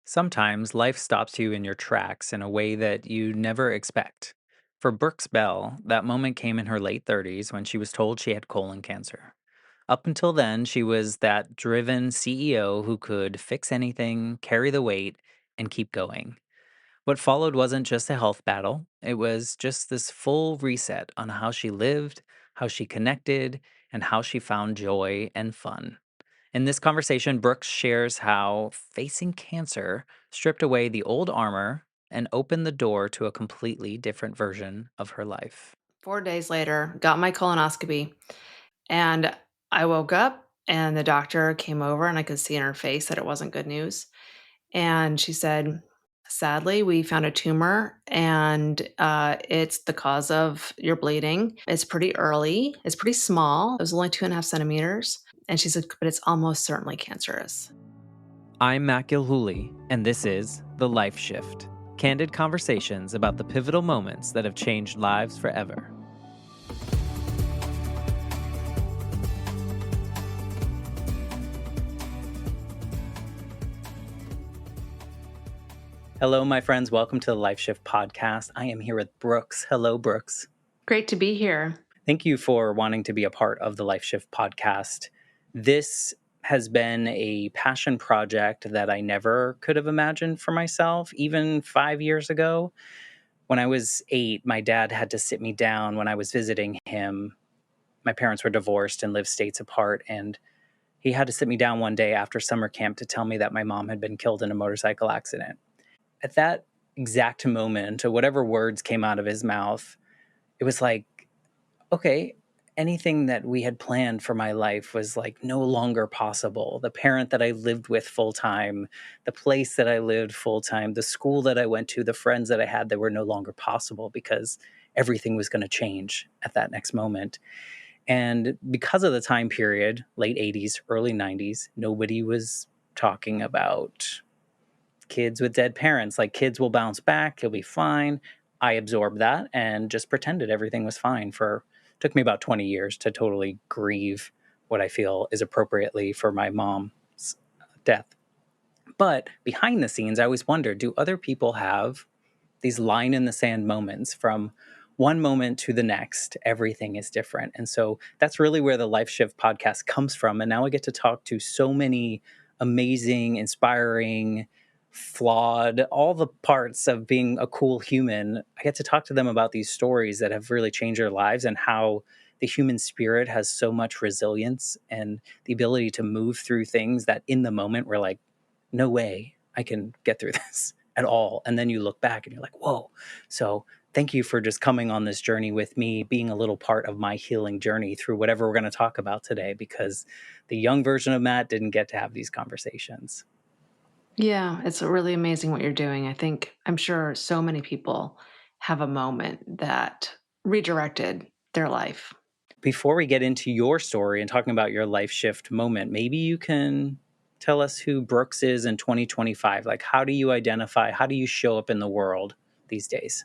Sometimes life stops you in your tracks in a way that you never expect. For Brooks Bell, that moment came in her late 30s when she was told she had colon cancer. Up until then, she was that driven CEO who could fix anything, carry the weight, and keep going. What followed wasn't just a health battle, it was just this full reset on how she lived, how she connected, and how she found joy and fun. In this conversation, Brooks shares how facing cancer stripped away the old armor and opened the door to a completely different version of her life. 4 days later, got my colonoscopy, and I woke up and the doctor came over and I could see in her face that it wasn't good news. And she said, sadly, we found a tumor and it's the cause of your bleeding. It's pretty early, it's pretty small. It was only 2.5 centimeters. And she said, but it's almost certainly cancerous. I'm Matt Gilhooly, and this is The Life Shift, candid conversations about the pivotal moments that have changed lives forever. Hello, my friends. Welcome to the Life Shift podcast. I am here with Brooks. Hello, Brooks. Great to be here. Thank you for wanting to be a part of the Life Shift podcast. This has been a passion project that I never could have imagined for myself, even 5 years ago. When I was 8, my dad had to sit me down when I was visiting him. My parents were divorced and lived states apart, and he had to sit me down one day after summer camp to tell me that my mom had been killed in a motorcycle accident. At that exact moment, or whatever words came out of his mouth, it was like, okay, anything that we had planned for my life was like no longer possible. The parent that I lived with full time, the place that I lived full time, the school that I went to, the friends that I had, they were no longer possible because everything was going to change at that next moment. And because of the time period, late 80s, early 90s, nobody was talking about kids with dead parents. Like, kids will bounce back, he'll be fine. I absorbed that and just pretended everything was fine for took me about 20 years to totally grieve what I feel is appropriately for my mom's death. But behind the scenes, I always wondered, do other people have these line in the sand moments from one moment to the next? Everything is different. And so that's really where the Life Shift podcast comes from. And now I get to talk to so many amazing, inspiring, flawed, all the parts of being a cool human. I get to talk to them about these stories that have really changed their lives and how the human spirit has so much resilience and the ability to move through things that in the moment we're like, no way I can get through this at all. And then you look back and you're like, whoa. So thank you for just coming on this journey with me, being a little part of my healing journey through whatever we're going to talk about today, because the young version of Matt didn't get to have these conversations. Yeah, it's really amazing what you're doing. I'm sure so many people have a moment that redirected their life. Before we get into your story and talking about your life shift moment, maybe you can tell us who Brooks is in 2025. Like, how do you identify? How do you show up in the world these days?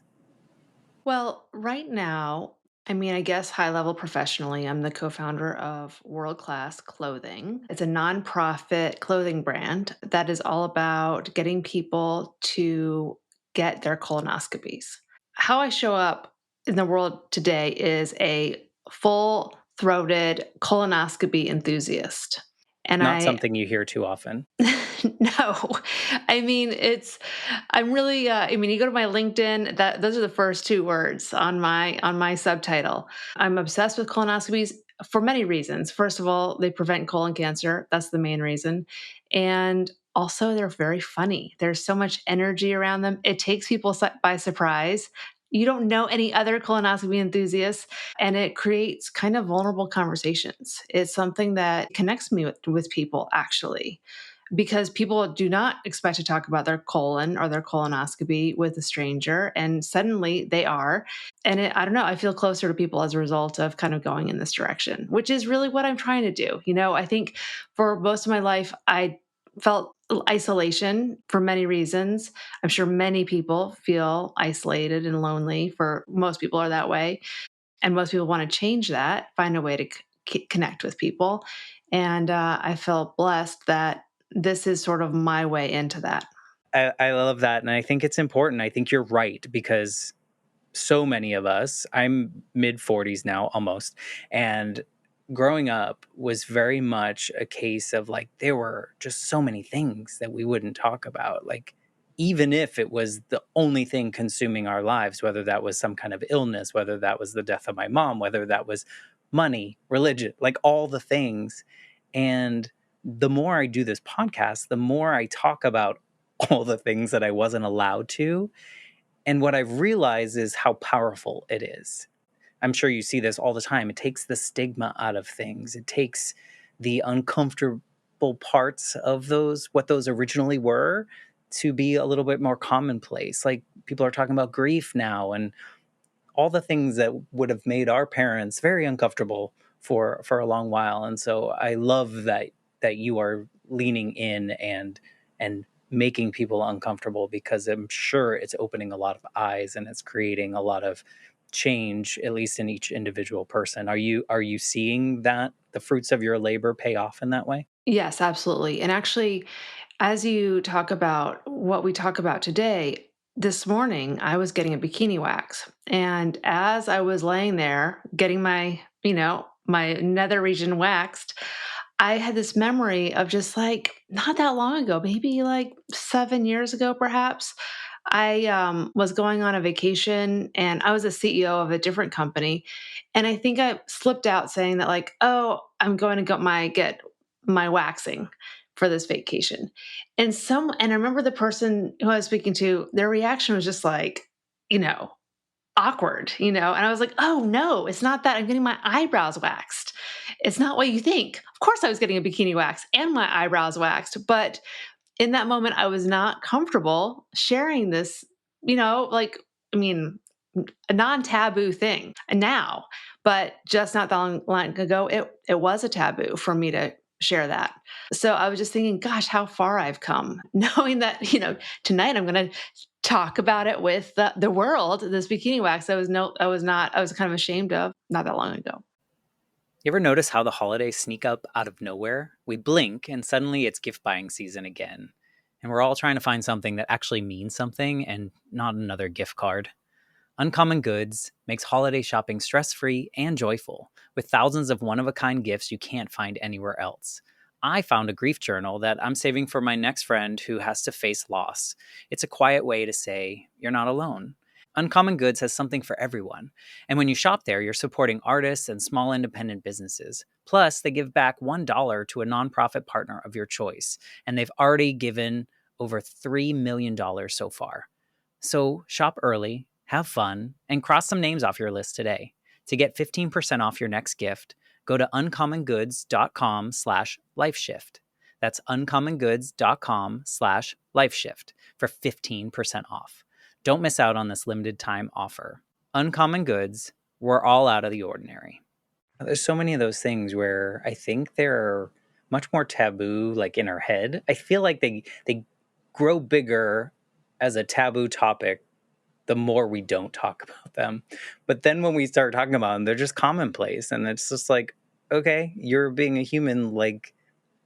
Well, right now, I guess high level professionally, I'm the co founder of World Class Clothing. It's a nonprofit clothing brand that is all about getting people to get their colonoscopies. How I show up in the world today is a full throated colonoscopy enthusiast. And Not I something you hear too often. No, I'm really, you go to my LinkedIn, that those are the first two words on my subtitle. I'm obsessed with colonoscopies for many reasons. First of all, they prevent colon cancer. That's the main reason. And also they're very funny. There's so much energy around them. It takes people by surprise. You don't know any other colonoscopy enthusiasts, and it creates kind of vulnerable conversations. It's something that connects me with people, actually, because people do not expect to talk about their colon or their colonoscopy with a stranger, and suddenly they are. And I don't know, I feel closer to people as a result of kind of going in this direction, which is really what I'm trying to do. I think for most of my life, I felt isolation for many reasons. I'm sure many people feel isolated and lonely. For most people are that way, and most people want to change that, find a way to connect with people. And I felt blessed that this is sort of my way into that. I love that. And I think it's important. I think you're right because so many of us, I'm mid 40s now almost, and growing up was very much a case of like there were just so many things that we wouldn't talk about. Like, even if it was the only thing consuming our lives, whether that was some kind of illness, whether that was the death of my mom, whether that was money, religion, like all the things. And the more I do this podcast, the more I talk about all the things that I wasn't allowed to. And what I've realized is how powerful it is. I'm sure you see this all the time. It takes the stigma out of things. It takes the uncomfortable parts of those, what those originally were, to be a little bit more commonplace. Like people are talking about grief now and all the things that would have made our parents very uncomfortable for a long while. And so I love that you are leaning in and making people uncomfortable, because I'm sure it's opening a lot of eyes and it's creating a lot of change, at least in each individual person. Are you seeing that the fruits of your labor pay off in that way? Yes, absolutely. And actually, as you talk about what we talk about today, this morning I was getting a bikini wax. And as I was laying there getting my nether region waxed, I had this memory of just like not that long ago, maybe like 7 years ago, perhaps. I was going on a vacation and I was a CEO of a different company. And I think I slipped out saying that, like, oh, I'm going to get my waxing for this vacation. And I remember the person who I was speaking to, their reaction was just like, you know, awkward, and I was like, oh no, it's not that. I'm getting my eyebrows waxed. It's not what you think. Of course, I was getting a bikini wax and my eyebrows waxed. But in that moment, I was not comfortable sharing this, like, I mean, a non-taboo thing now, but just not that long ago, it was a taboo for me to share that. So I was just thinking, gosh, how far I've come, knowing that tonight I'm going to talk about it with the world. This bikini wax, I was kind of ashamed of not that long ago. You ever notice how the holidays sneak up out of nowhere? We blink and suddenly it's gift buying season again. And we're all trying to find something that actually means something and not another gift card. Uncommon Goods makes holiday shopping stress free and joyful, with thousands of one of a kind gifts you can't find anywhere else. I found a grief journal that I'm saving for my next friend who has to face loss. It's a quiet way to say, you're not alone. Uncommon Goods has something for everyone. And when you shop there, you're supporting artists and small independent businesses. Plus, they give back $1 to a nonprofit partner of your choice. And they've already given over $3 million so far. So shop early, have fun, and cross some names off your list today. To get 15% off your next gift, go to uncommongoods.com/lifeshift. That's uncommongoods.com/lifeshift for 15% off. Don't miss out on this limited time offer. Uncommon Goods, we're all out of the ordinary. There's so many of those things where I think they're much more taboo, like in our head. I feel like they grow bigger as a taboo topic the more we don't talk about them. But then when we start talking about them, they're just commonplace. And it's just like, okay, you're being a human like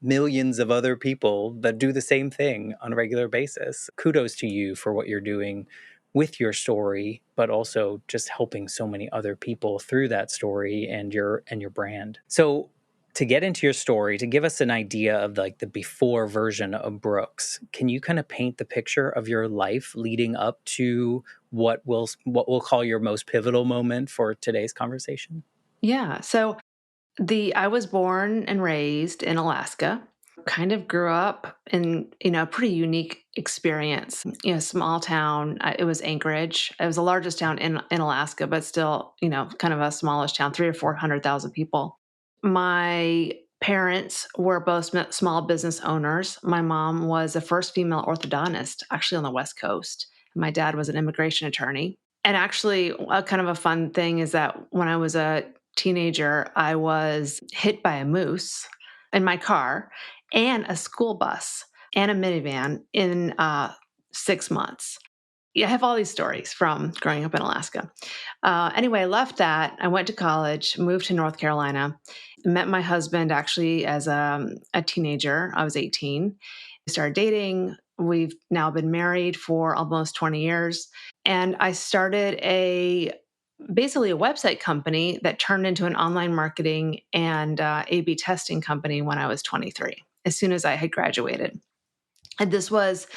millions of other people that do the same thing on a regular basis. Kudos to you for what you're doing with your story, but also just helping so many other people through that story and your brand. So to get into your story, to give us an idea of like the before version of Brooks, can you kind of paint the picture of your life leading up to what we'll call your most pivotal moment for today's conversation? Yeah. So I was born and raised in Alaska. Kind of grew up in, a pretty unique experience. Small town. It was Anchorage. It was the largest town in Alaska, but still, kind of a smallish town, 300 or 400,000 people. My parents were both small business owners. My mom was the first female orthodontist, actually on the West Coast. My dad was an immigration attorney. And actually, a kind of a fun thing is that when I was a teenager, I was hit by a moose in my car and a school bus and a minivan in 6 months. Yeah, I have all these stories from growing up in Alaska. Anyway, I left that. I went to college, moved to North Carolina, met my husband actually as a teenager. I was 18. We started dating. We've now been married for almost 20 years. And I started basically a website company that turned into an online marketing and A/B testing company when I was 23, as soon as I had graduated. And this was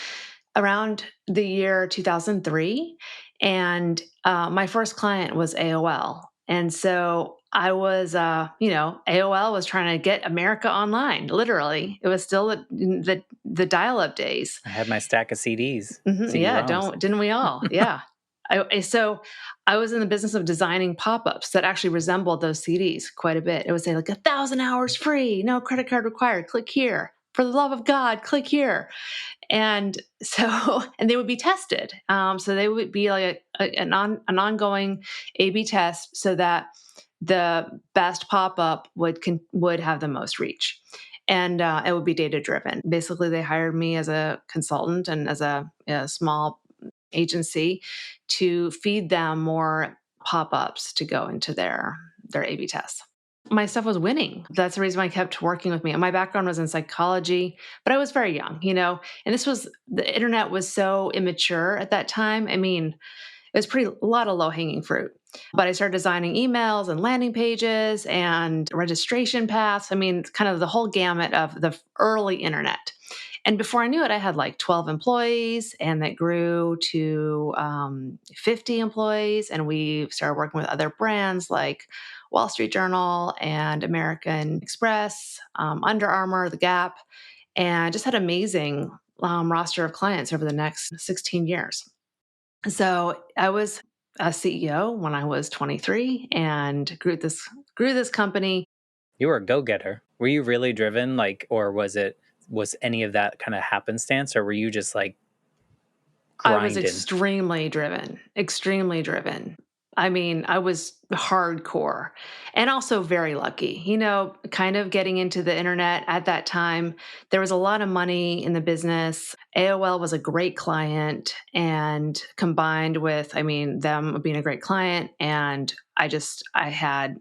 around the year 2003. And my first client was AOL. And so I was, AOL was trying to get America online. Literally, it was still the dial-up days. I had my stack of CDs, Yeah, CD-ROMs. didn't we all? Yeah. So I was in the business of designing pop-ups that actually resembled those CDs quite a bit. It would say like 1,000 hours free, no credit card required. Click here. For the love of God, click here. And so, and they would be tested. So they would be like an ongoing A/B test, so that the best pop-up would have the most reach, and it would be data driven. Basically, they hired me as a consultant and as a small agency to feed them more pop-ups to go into their A/B tests. My stuff was winning. That's the reason why I kept working with me. And my background was in psychology, but I was very young, and the internet was so immature at that time. I mean, it was a lot of low hanging fruit. But I started designing emails and landing pages and registration paths. I mean, kind of the whole gamut of the early internet. And before I knew it, I had like 12 employees, and that grew to 50 employees. And we started working with other brands like Wall Street Journal and American Express, Under Armour, The Gap, and just had an amazing roster of clients over the next 16 years. So I was a CEO when I was 23 and grew this company. You were a go-getter. Were you really driven, like, or was any of that kind of happenstance, or were you just like I was grinding? extremely driven, extremely driven. I mean, I was hardcore and also very lucky, kind of getting into the internet at that time. There was a lot of money in the business. AOL was a great client, and combined with, I mean, them being a great client, and I had,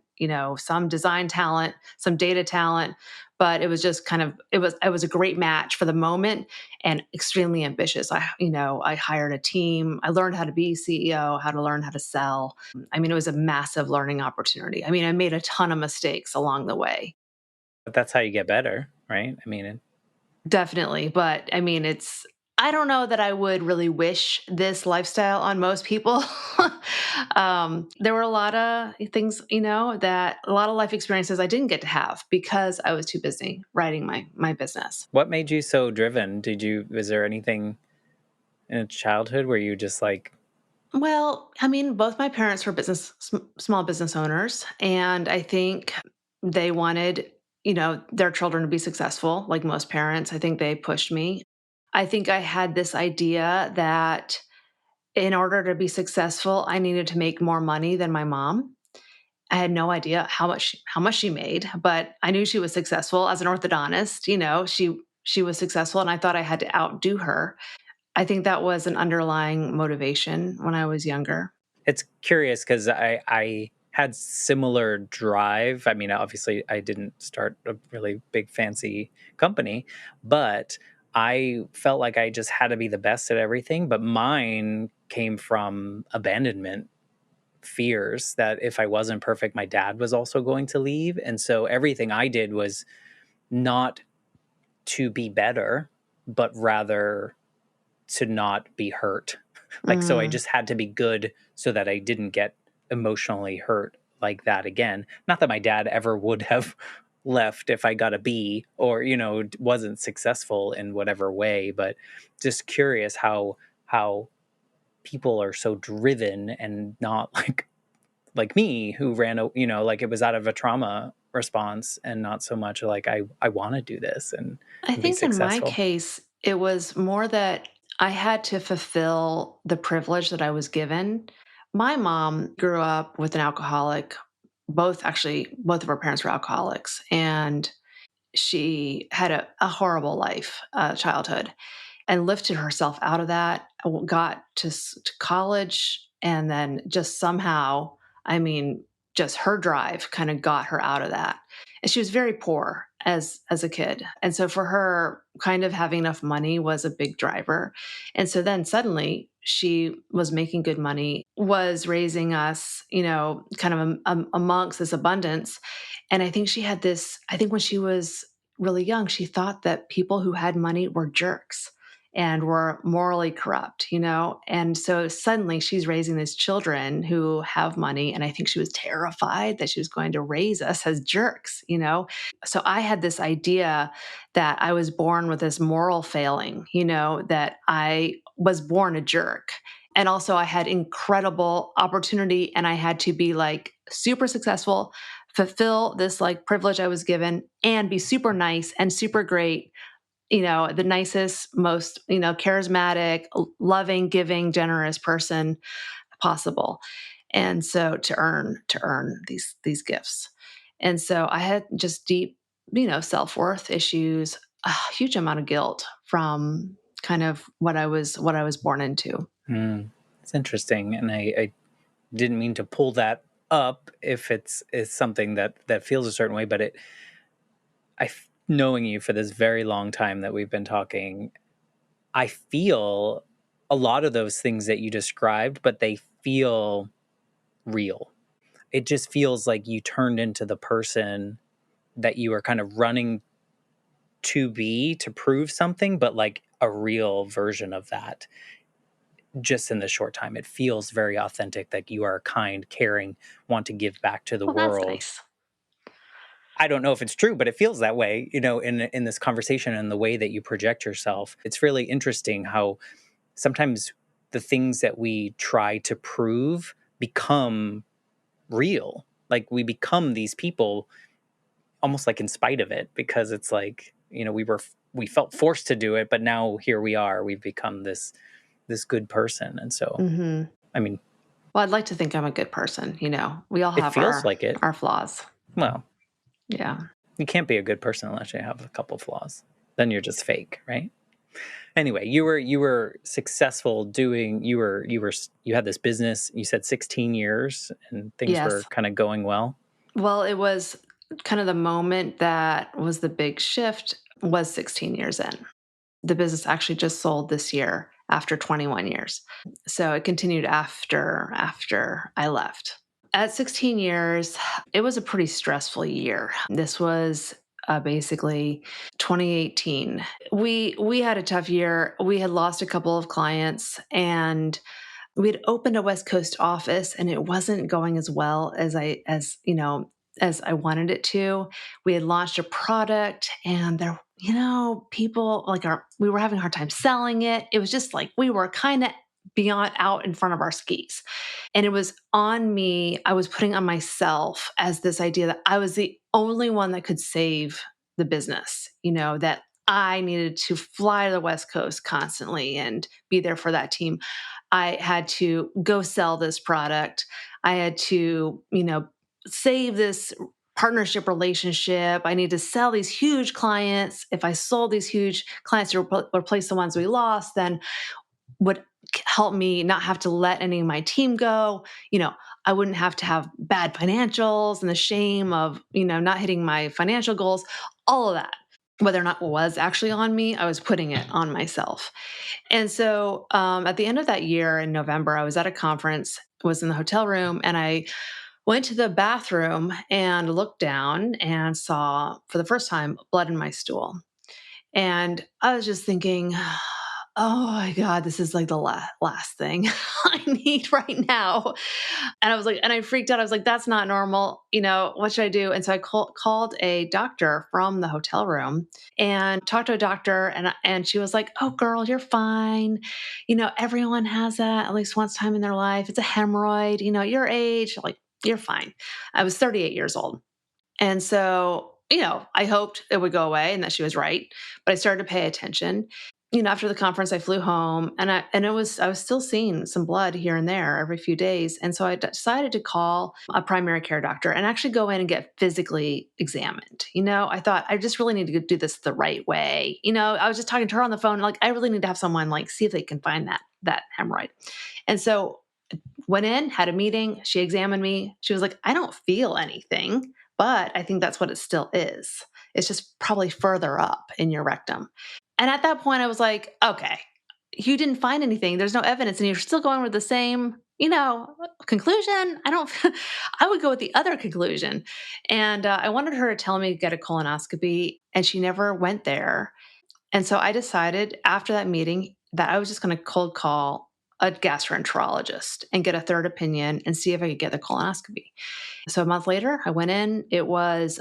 some design talent, some data talent, but it was just I was a great match for the moment and extremely ambitious. I hired a team. I learned how to be CEO, how to learn how to sell. I mean, it was a massive learning opportunity. I mean, I made a ton of mistakes along the way. But that's how you get better, right? I mean, Definitely. But I mean, I don't know that I would really wish this lifestyle on most people. There were a lot of things, that a lot of life experiences I didn't get to have because I was too busy writing my business. what made you so driven? Was there anything in childhood where you just like, Well, I mean, both my parents were small business owners, and I think they wanted, their children to be successful, like most parents. I think they pushed me. I think I had this idea that in order to be successful, I needed to make more money than my mom. I had no idea how much she made, but I knew she was successful as an orthodontist. She was successful, and I thought I had to outdo her. I think that was an underlying motivation when I was younger. it's curious because I had similar drive. I mean, obviously, I didn't start a really big fancy company, but I felt like I just had to be the best at everything. But mine came from abandonment fears that if I wasn't perfect, my dad was also going to leave. And so everything I did was not to be better, but rather to not be hurt. Like, so I Mm. just had to be good so that I didn't get emotionally hurt like that again. Not that my dad ever would have left if I got a B or, wasn't successful in whatever way, but just curious how people are so driven and not like me who like it was out of a trauma response and not so much like I want to do this I and be think in my successful. case, it was more that I had to fulfill the privilege that I was given. My mom grew up with an alcoholic. Both of her parents were alcoholics, and she had a horrible life, childhood, and lifted herself out of that, got to college, and then just somehow, I mean, just her drive kind of got her out of that. And she was very poor as a kid. And so for her, kind of having enough money was a big driver. And so then suddenly she was making good money, was raising us, kind of amongst this abundance. And I think she had this, I think when she was really young, she thought that people who had money were jerks and were morally corrupt, And so suddenly she's raising these children who have money. And I think she was terrified that she was going to raise us as jerks. So I had this idea that I was born with this moral failing, that I was born a jerk. And also I had incredible opportunity and I had to be like super successful, fulfill this like privilege I was given, and be super nice and super great, the nicest, most, charismatic, loving, giving, generous person possible. And so to earn these gifts. And so I had just deep, self-worth issues, a huge amount of guilt from kind of what I was born into. It's interesting. And I didn't mean to pull that up if it's something that feels a certain way, but knowing you for this very long time that we've been talking, I feel a lot of those things that you described, but they feel real. It just feels like you turned into the person that you were kind of running to be to prove something, but like a real version of that. Just in the short time, it feels very authentic that you are kind, caring, want to give back to the Well, that's world. nice. I don't know if it's true, but it feels that way, in this conversation and the way that you project yourself. It's really interesting how sometimes the things that we try to prove become real. Like we become these people almost like in spite of it, because it's like, we felt forced to do it, but now here we are, we've become this good person. And so, Hmm. I mean, Well, I'd like to think I'm a good person. We all it have feels like it. our flaws. Well, Yeah. you can't be a good person unless you have a couple flaws. Then you're just fake, right? Anyway, you were successful doing you had this business, you said 16 years, and things were Yes. kind of going well. Well, it was kind of the moment that was the big shift was 16 years in. The business actually just sold this year after 21 years. So it continued after I left. At 16 years, it was a pretty stressful year. This was basically 2018. We had a tough year. We had lost a couple of clients and we had opened a West Coast office and it wasn't going as well as I wanted it to. We had launched a product and there, people like we were having a hard time selling it. It was just like we were kind of beyond out in front of our skis. And it was on me. I was putting on myself as this idea that I was the only one that could save the business, that I needed to fly to the West Coast constantly and be there for that team. I had to go sell this product. I had to, save this partnership relationship. I need to sell these huge clients. If I sold these huge clients to replace the ones we lost, then would help me not have to let any of my team go. I wouldn't have to have bad financials and the shame of, not hitting my financial goals, all of that. Whether or not it was actually on me, I was putting it on myself. And so at the end of that year in November, I was at a conference, was in the hotel room, and I went to the bathroom and looked down and saw for the first time blood in my stool. And I was just thinking, oh my God, this is like the last thing I need right now. And I was like, and I freaked out. I was like, that's not normal. What should I do? And so I called a doctor from the hotel room and talked to a doctor. And she was like, oh, girl, you're fine. Everyone has that at least once time in their life. It's a hemorrhoid, your age, like, you're fine. I was 38 years old. And so, I hoped it would go away and that she was right. But I started to pay attention. After the conference, I flew home and I was still seeing some blood here and there every few days. And so I decided to call a primary care doctor and actually go in and get physically examined. I thought I just really need to do this the right way. I was just talking to her on the phone, like I really need to have someone like see if they can find that hemorrhoid. And so Went in, had a meeting. She examined me. She was like, I don't feel anything, but I think that's what it still is. It's just probably further up in your rectum. And at that point, I was like, okay, you didn't find anything. There's no evidence, and you're still going with the same, conclusion. I would go with the other conclusion. And I wanted her to tell me to get a colonoscopy, and she never went there. And so I decided after that meeting that I was just going to cold call a gastroenterologist and get a third opinion and see if I could get the colonoscopy. So a month later, I went in. It was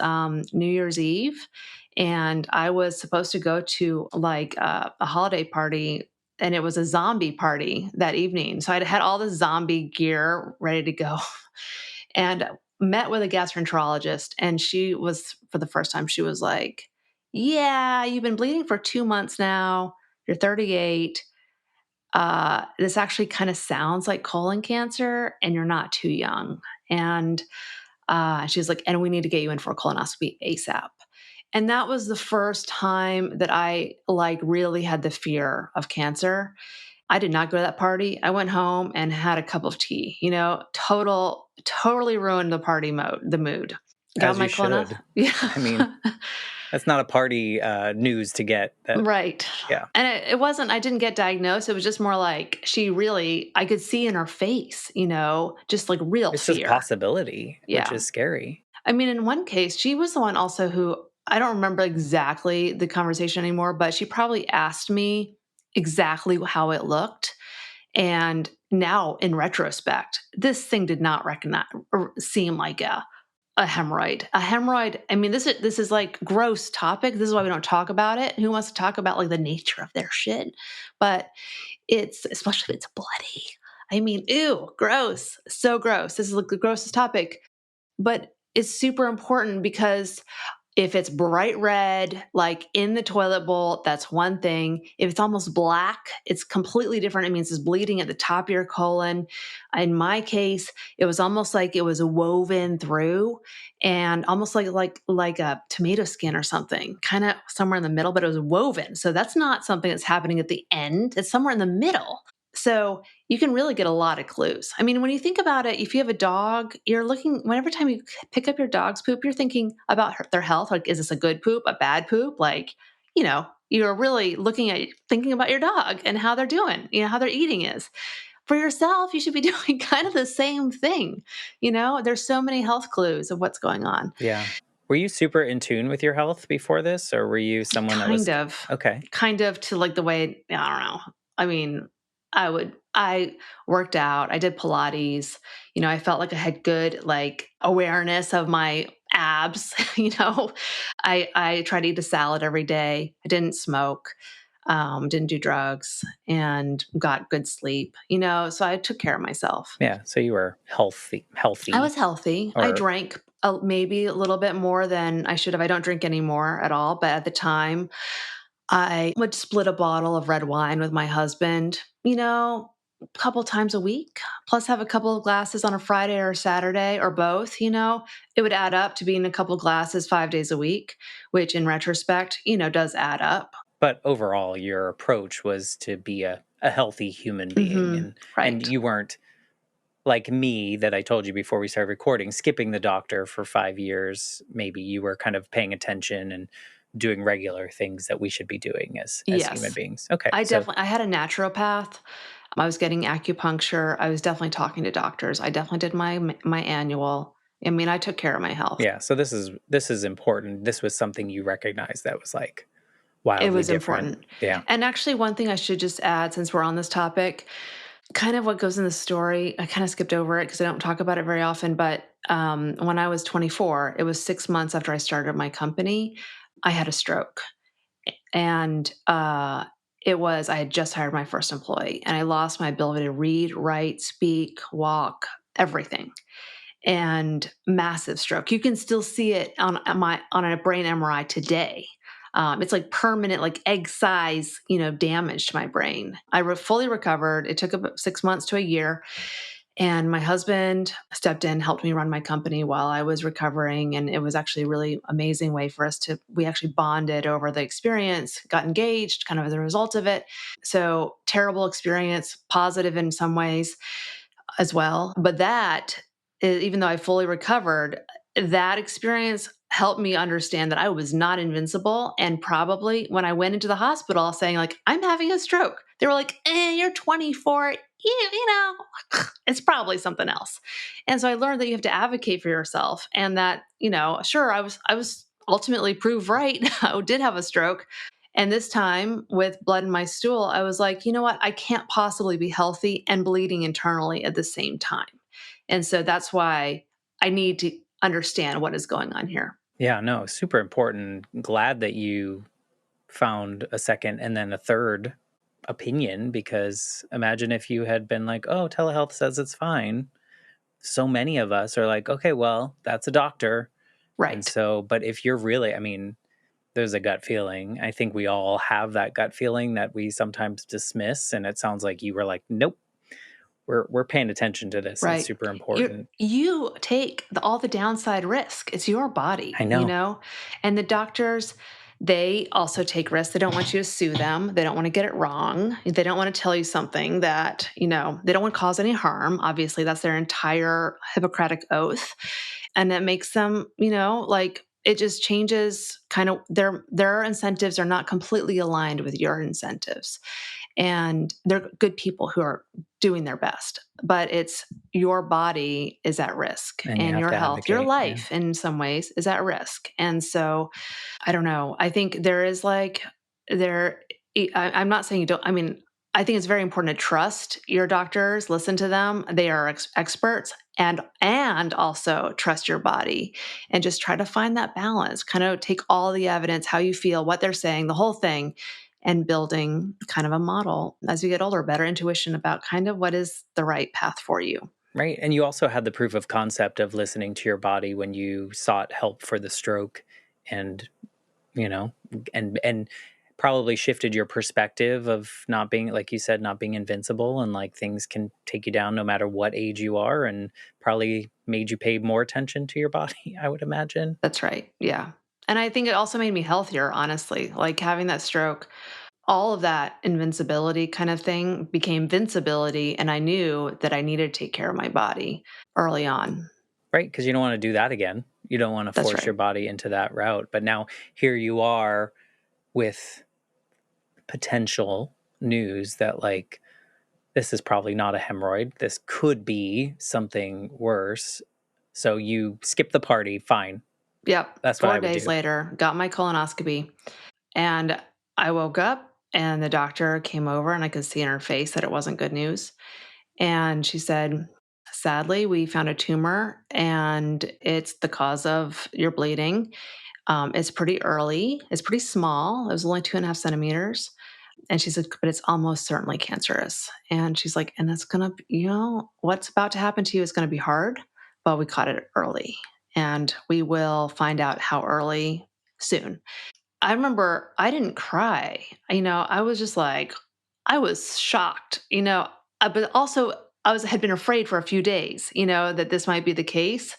New Year's Eve, and I was supposed to go to like a holiday party, and it was a zombie party that evening. So I had all the zombie gear ready to go, and met with a gastroenterologist. And she was, for the first time, she was like, "Yeah, you've been bleeding for 2 months now. You're 38. This actually kind of sounds like colon cancer, and you're not too young." And she was like, "And we need to get you in for a colonoscopy ASAP." And that was the first time that I like really had the fear of cancer. I did not go to that party. I went home and had a cup of tea, totally ruined the the mood. Got As you my colonoscopy. should. Yeah. I mean, that's not a party news to get. That, Right. yeah, And it wasn't, I didn't get diagnosed. It was just more like I could see in her face, just like real it's just fear. possibility, which Yeah. is scary. I mean, in one case, she was the one also who, I don't remember exactly the conversation anymore, but she probably asked me exactly how it looked. And now, in retrospect, this thing did not recognize or seem like a hemorrhoid. A hemorrhoid. I mean, this is like gross topic. This is why we don't talk about it. Who wants to talk about like the nature of their shit? But it's, especially if it's bloody. I mean, ew, gross, so gross. This is like the grossest topic, but it's super important because if it's bright red, like in the toilet bowl, that's one thing. If it's almost black, it's completely different. It means it's bleeding at the top of your colon. In my case, it was almost like it was woven through, and almost like a tomato skin or something, kind of somewhere in the middle, but it was woven. So that's not something that's happening at the end. It's somewhere in the middle. So you can really get a lot of clues. I mean, when you think about it, if you have a dog, you're looking, whenever time you pick up your dog's poop, you're thinking about their health. Like, is this a good poop, a bad poop? Like, you're really thinking about your dog and how they're doing, how their eating is. For yourself, you should be doing kind of the same thing. There's so many health clues of what's going on. Yeah. Were you super in tune with your health before this, or were you someone that was okay? Kind of to like the way, I don't know. I mean, I worked out, I did Pilates, I felt like I had good like awareness of my abs, I tried to eat a salad every day. I didn't smoke, didn't do drugs, and got good sleep, so I took care of myself. Yeah. So you were healthy, I was healthy. I or drank maybe a little bit more than I should have. I don't drink anymore at all, but at the time I would split a bottle of red wine with my husband, a couple times a week, plus have a couple of glasses on a Friday or a Saturday or both, It would add up to being a couple of glasses 5 days a week, which in retrospect, does add up. but overall, your approach was to be a healthy human being, and Right. you weren't like me that I told you before we started recording, skipping the doctor for 5 years. Maybe you were kind of paying attention and doing regular things that we should be doing as human Yes. beings. Okay, so I had a naturopath. I was getting acupuncture. I was definitely talking to doctors. I definitely did my annual. I mean, I took care of my health. yeah, so this is important. This was something you recognized that was like It wildly was different. important. Yeah. And actually, one thing I should just add, since we're on this topic, kind of what goes in the story, I kind of skipped over it because I don't talk about it very often. But when I was 24, it was 6 months after I started my company, I had a stroke. And I had just hired my first employee, and I lost my ability to read, write, speak, walk, everything. And massive stroke. You can still see it on a brain MRI today. It's like permanent, like egg size, damage to my brain. I fully recovered. It took about 6 months to a year. And my husband stepped in, helped me run my company while I was recovering. And it was actually a really amazing way for we actually bonded over the experience, got engaged kind of as a result of it. So terrible experience, positive in some ways. as well. But even though I fully recovered, that experience helped me understand that I was not invincible. And probably when I went into the hospital saying, like, I'm having a stroke, they were like, you're 24. You know, it's probably something else. And so I learned that you have to advocate for yourself, and that, sure, I was ultimately proved right. I did have a stroke. And this time with blood in my stool, I was like, you know what? I can't possibly be healthy and bleeding internally at the same time. And so that's why I need to understand what is going on here. Yeah, no, super important. Glad that you found a second and then a third opinion, because imagine if you had been like, oh, telehealth says it's fine. So many of us are like, okay, well, that's a doctor. And Right. so, but if you're really, I mean, there's a gut feeling. I think we all have that gut feeling that we sometimes dismiss. And it sounds like you were like, nope, we're paying attention to this. It's Right. super You important. you take all the downside risk. It's your I body, know. And the doctors, they also take risks. They don't want you to sue them. They don't want to get it wrong. They don't want to tell you something that, they don't want to cause any harm. Obviously, that's their entire Hippocratic oath. And it makes them, like, it just changes kind of their incentives are not completely aligned with your incentives. And they're good people who are doing their best, but it's your body is at risk, And you and have your to health, your advocate. Yeah. life in some ways is at risk. And so I don't know. I think there is like there I'm not saying you don't. I mean, I think it's very important to trust your doctors, listen to them. They are experts, and also trust your body, and just try to find that balance. Kind of take all the evidence, how you feel, what they're saying, the whole thing, and building kind of a model as you get older, better intuition about kind of what is the right path for you. Right. And you also had the proof of concept of listening to your body when you sought help for the stroke, and, you know, and probably shifted your perspective of not being, like you said, not being invincible, and like things can take you down no matter what age you are, and probably made you pay more attention to your body, I would imagine. That's right. Yeah. And I think it also made me healthier, honestly. Like having that stroke, all of that invincibility kind of thing became vincibility. And I knew that I needed to take care of my body early on. Right. Because you don't want to do that again. You don't want to That's force your right. body into that route. But now here you are with potential news that, like, this is probably not a hemorrhoid. This could be something worse. So you skip the party. Fine. Yep. That's what I Four would days do. later, got my colonoscopy, and I woke up and the doctor came over and I could see in her face that it wasn't good news. And she said, sadly, we found a tumor and it's the cause of your bleeding. It's pretty early, it's pretty small. It was only 2.5 centimeters. And she said, but it's almost certainly cancerous. And she's like, and it's going to, what's about to happen to you is going to be hard, but we caught it early and we will find out how early soon. I remember I didn't cry. I was just like, I was shocked, but also had been afraid for a few days, that this might be the case.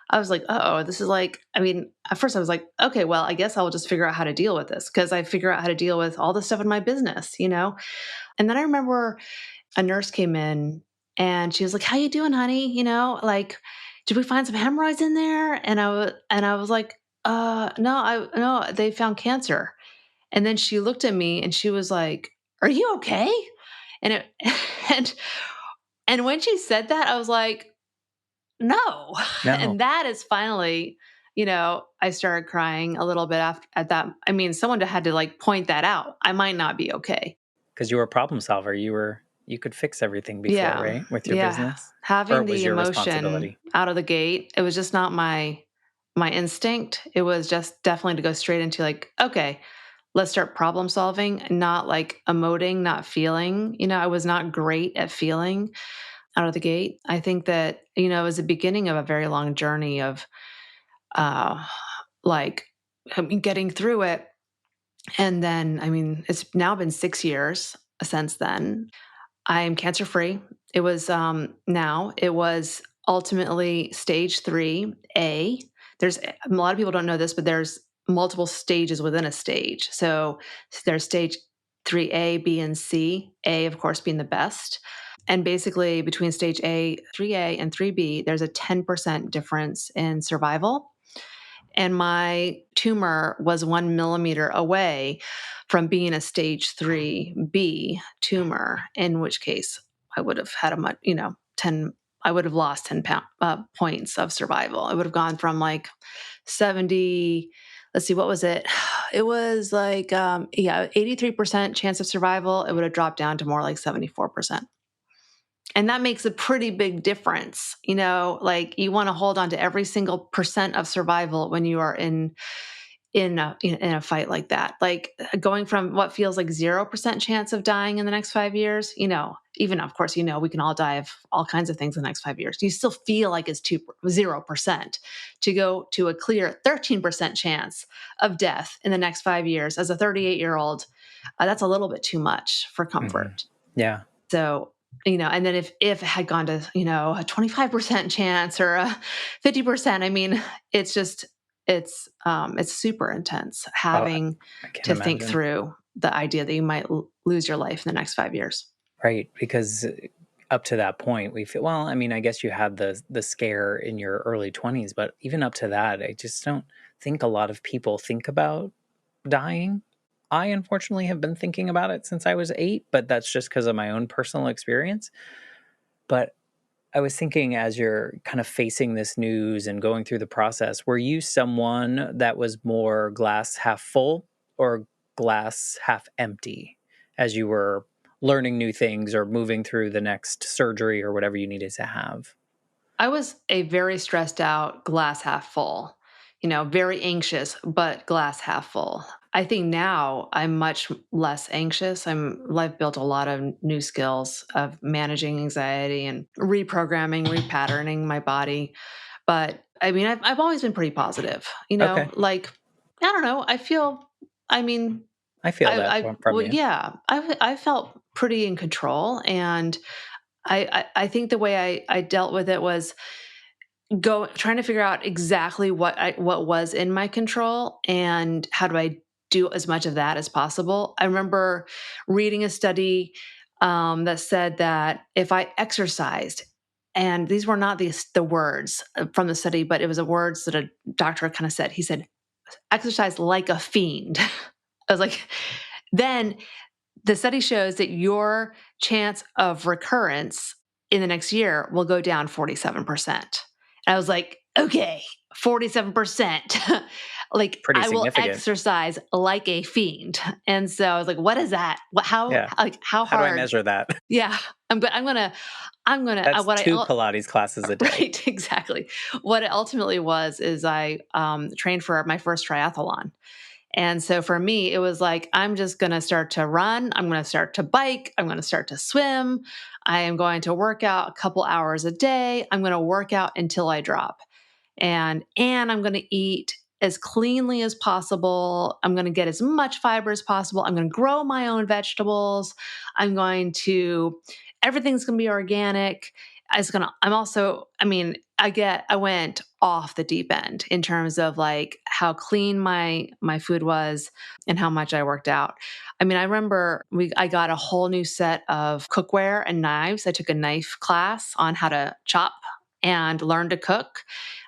I was like, oh, this is like, I mean, at first I was like, okay, well, I guess I'll just figure out how to deal with this because I figure out how to deal with all the stuff in my business. And then I remember a nurse came in and she was like, how you doing, honey? Like, did we find some hemorrhoids in there? And I was like, no, they found cancer. And then she looked at me and she was like, are you okay? And it, and, and when she said that, I was like, no. No, And that is finally, I started crying a little bit after at that. I mean, someone had to like point that out. I might not be okay. because you were a problem solver. You could fix everything before, Yeah. right? With your Yeah. business, or Having it was the your emotion responsibility. out of the gate, it was just not my instinct. It was just definitely to go straight into like, okay, let's start problem solving, not like emoting, not feeling. I was not great at feeling out of the gate. I think that, it was the beginning of a very long journey of uh like getting through it. And then, I mean, it's now been 6 years since then. I'm cancer free. It was ultimately stage 3A. There's a lot of people don't know this, but there's multiple stages within a stage. So there's stage 3A, B, and C. A, of course, being the best. And basically, between stage 3A and 3B, there's a 10% difference in survival. And my tumor was 1 millimeter away from being a stage 3B tumor, in which case I would have had 10, I would have lost 10 points of survival. I would have gone from like 70, let's see, what was it? It was like, 83% chance of survival. It would have dropped down to more like 74%. And that makes a pretty big difference. Like you want to hold on to every single percent of survival when you are in a fight like that. Like going from what feels like 0% chance of dying in the next 5 years, even of course, we can all die of all kinds of things in the next 5 years. You still feel like it's 0% to go to a clear 13% chance of death in the next 5 years as a 38-year-old. That's a little bit too much for Mm-hmm. comfort. Yeah. So, and then if it had gone to, a 25% chance or a 50%, I mean, it's just, it's super intense Oh, having I can to think imagine. through the idea that you might lose your life in the next 5 years. Right. Because up to that point, we feel, well, I mean, I guess you had the scare in your early 20s, but even up to that, I just don't think a lot of people think about dying. I unfortunately have been thinking about it since I was 8, but that's just because of my own personal experience. But I was thinking, as you're kind of facing this news and going through the process, were you someone that was more glass half full or glass half empty as you were learning new things or moving through the next surgery or whatever you needed to have? I was a very stressed out glass half full, very anxious, but glass half full. I think now I'm much less anxious. I've built a lot of new skills of managing anxiety and reprogramming, repatterning my body. But I mean, I've always been pretty positive, Okay. like, I don't know. I mean, I feel that from well, you. yeah, I felt pretty in control. And I think the way I dealt with it was trying to figure out exactly what was in my control and how do I do as much of that as possible. I remember reading a study that said that if I exercised, and these were not the words from the study, but it was the words that a doctor kind of said. He said, "Exercise like a fiend." I was like, then the study shows that your chance of recurrence in the next year will go down 47%. And I was like, okay, 47%. Like Pretty I will significant. exercise like a fiend. And so I was like, what is that? Yeah. How How do I hard? measure that? Yeah. That's What I, 2 Pilates classes a day. right, exactly. What it ultimately was is I trained for my first triathlon. And so for me, it was like, I'm just going to start to run. I'm going to start to bike. I'm going to start to swim. I am going to work out a couple hours a day. I'm going to work out until I drop. And I'm going to eat as cleanly as possible. I'm going to get as much fiber as possible. I'm going to grow my own vegetables. I'm going to everything's going to be organic. I'm also, I mean, I went off the deep end in terms of like how clean my food was and how much I worked out. I mean, I remember I got a whole new set of cookware and knives. I took a knife class on how to chop and learn to cook.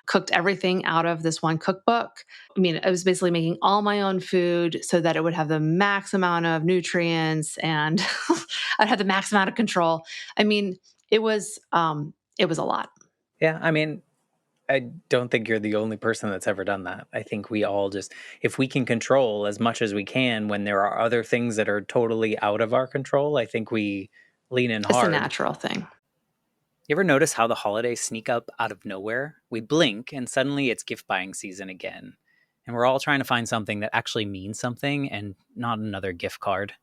Cooked everything out of this one cookbook. I mean, I was basically making all my own food so that it would have the max amount of nutrients and I'd have the max amount of control. I mean, it was a lot. Yeah, I mean, I don't think you're the only person that's ever done that. I think we all just, if we can control as much as we can when there are other things that are totally out of our control, I think we lean in It's a hard. natural thing. You ever notice how the holidays sneak up out of nowhere? We blink and suddenly it's gift buying season again. And we're all trying to find something that actually means something and not another gift card.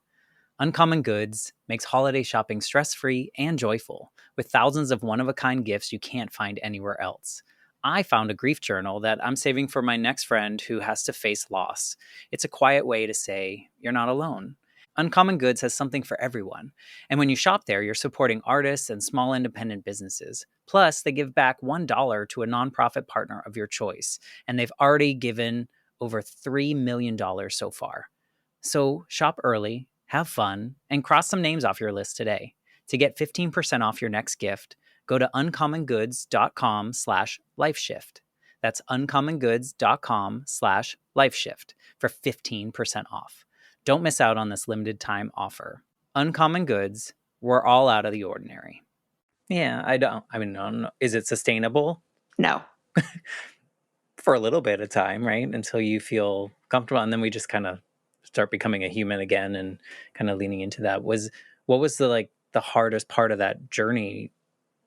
Uncommon Goods makes holiday shopping stress-free and joyful, with thousands of one-of-a-kind gifts you can't find anywhere else. I found a grief journal that I'm saving for my next friend who has to face loss. It's a quiet way to say, you're not alone. Uncommon Goods has something for everyone. And when you shop there, you're supporting artists and small independent businesses. Plus, they give back $1 to a nonprofit partner of your choice. And they've already given over $3 million dollars so far. So shop early, have fun, and cross some names off your list today. To get 15% off your next gift, go to uncommongoods.com/lifeshift. That's uncommongoods.com/lifeshift for 15% off. Don't miss out on this limited time offer. Uncommon Goods, we're all out of the ordinary. Yeah, I don't know. Is it sustainable? No. For a little bit of time, right? Until you feel comfortable. And then we just kind of start becoming a human again and kind of leaning into that. What was the hardest part of that journey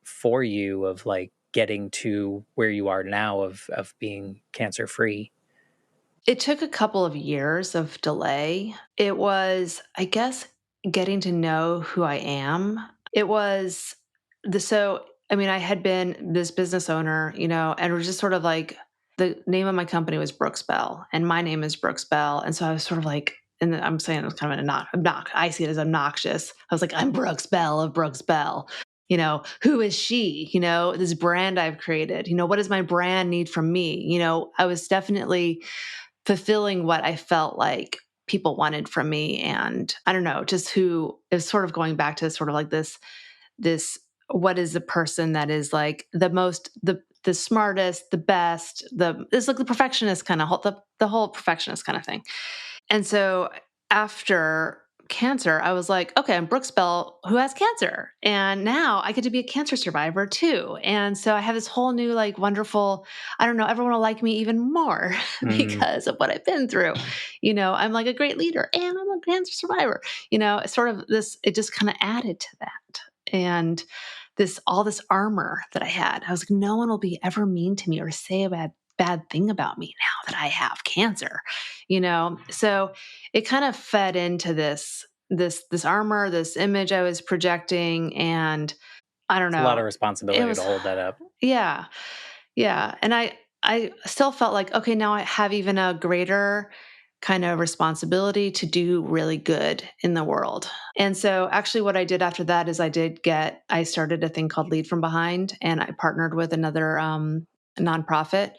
for you of like getting to where you are now of being cancer free? It took a couple of years of delay. It was, I guess, getting to know who I am. It was I had been this business owner, and it was just sort of like the name of my company was Brooks Bell, and my name is Brooks Bell. And so I was sort of like, and I'm saying it was kind of I see it as obnoxious. I was like, I'm Brooks Bell of Brooks Bell. Who is she? This brand I've created. What does my brand need from me? I was definitely fulfilling what I felt like people wanted from me. And I don't know, just who is sort of going back to sort of like this, what is the person that is like the smartest, the best, it's like the perfectionist kind of the whole perfectionist kind of thing. And so after cancer, I was like, okay, I'm Brooks Bell who has cancer. And now I get to be a cancer survivor too. And so I have this whole new, like, wonderful, I don't know, everyone will like me even more because of what I've been through. I'm like a great leader and I'm a cancer survivor. Sort of this, it just kind of added to that. And all this armor that I had, I was like, no one will be ever mean to me or say a bad thing about me now that I have cancer. So it kind of fed into this armor, this image I was projecting, and I don't It's a lot of know. It responsibility to was hold that up. yeah. Yeah, and I still felt like, okay, now I have even a greater kind of responsibility to do really good in the world. And so actually what I did after that is I started a thing called Lead from Behind, and I partnered with another nonprofit.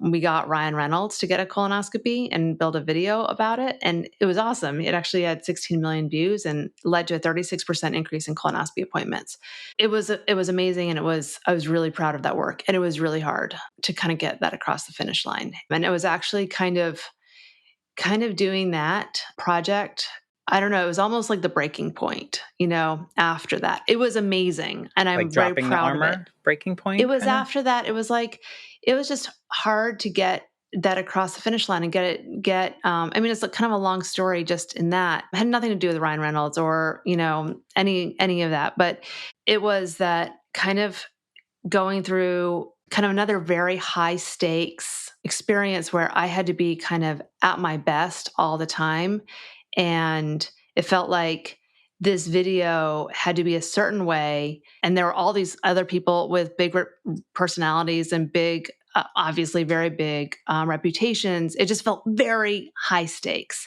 We got Ryan Reynolds to get a colonoscopy and build a video about it. And it was awesome. It actually had 16 million views and led to a 36% increase in colonoscopy appointments. It was amazing. And I was really proud of that work. And it was really hard to kind of get that across the finish line. And it was actually kind of doing that project. I don't know. It was almost like the breaking point, after that. It was amazing. And Like I'm very dropping the proud of it. armor breaking It point was kind of? after that, it was just hard to get that across the finish line and it's like kind of a long story just in that. It had nothing to do with Ryan Reynolds or, any of that, but it was that kind of going through kind of another very high stakes experience where I had to be kind of at my best all the time. And it felt like this video had to be a certain way. And there were all these other people with big personalities and big, obviously very big reputations. It just felt very high stakes.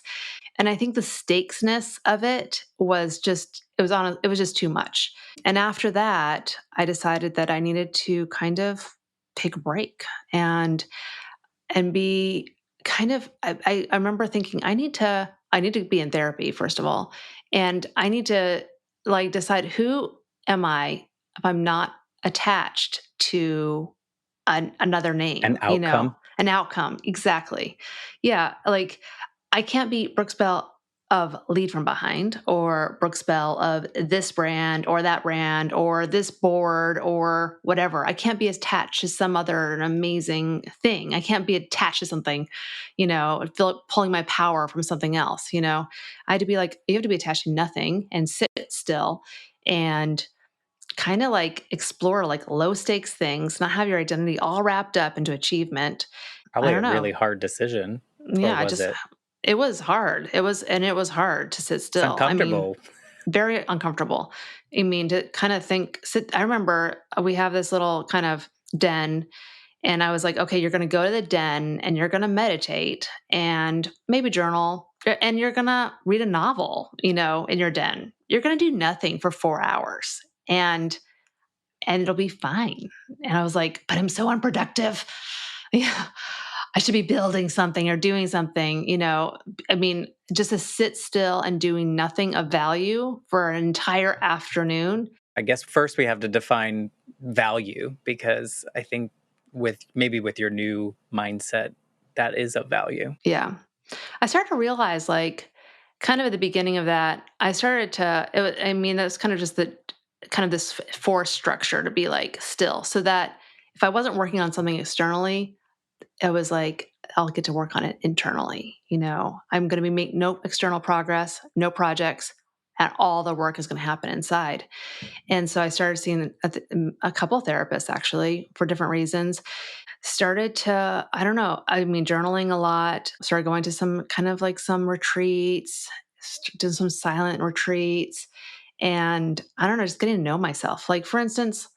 And I think the stakesness of it was it was just too much. And after that, I decided that I needed to kind of take a break and be kind of I remember thinking I need to be in therapy first of all, and I need to like decide who am I if I'm not attached to another An name, outcome. an outcome. Exactly. Yeah. Like I can't be Brooks Bell of Lead from Behind or Brooks Bell of this brand or this board or whatever. I can't be attached to some other amazing thing. I can't be attached to something, pulling my power from something else. I had to be like, you have to be attached to nothing and sit still and kind of like explore like low stakes things, not have your identity all wrapped up into achievement. I Probably a don't know. really hard decision. Or Yeah, was it? it was hard. It was hard to sit It's still. I mean, uncomfortable. very uncomfortable. I mean, to kind of I remember we have this little kind of den, and I was like, okay, you're going to go to the den and you're going to meditate and maybe journal and you're going to read a novel, in your den. You're going to do nothing for 4 hours and it'll be fine. And I was like, but I'm so unproductive. Yeah. I should be building something or doing something, I mean, just to sit still and doing nothing of value for an entire afternoon I guess first we have to define value, because I think with your new mindset, that is of value. Yeah. I started to realize, like, kind of at the beginning of that, I started to, I mean, that's kind of just the kind of this force structure to be like still, so that if I wasn't working on something externally, it was like, I'll get to work on it internally. I'm going to be make no external progress, no projects, and all the work is going to happen inside. And so I started seeing a couple therapists actually for different reasons. Started to, I don't know, I mean, journaling a lot, started going to some kind of like some retreats, did some silent retreats. And I don't know, just getting to know myself. Like, for instance,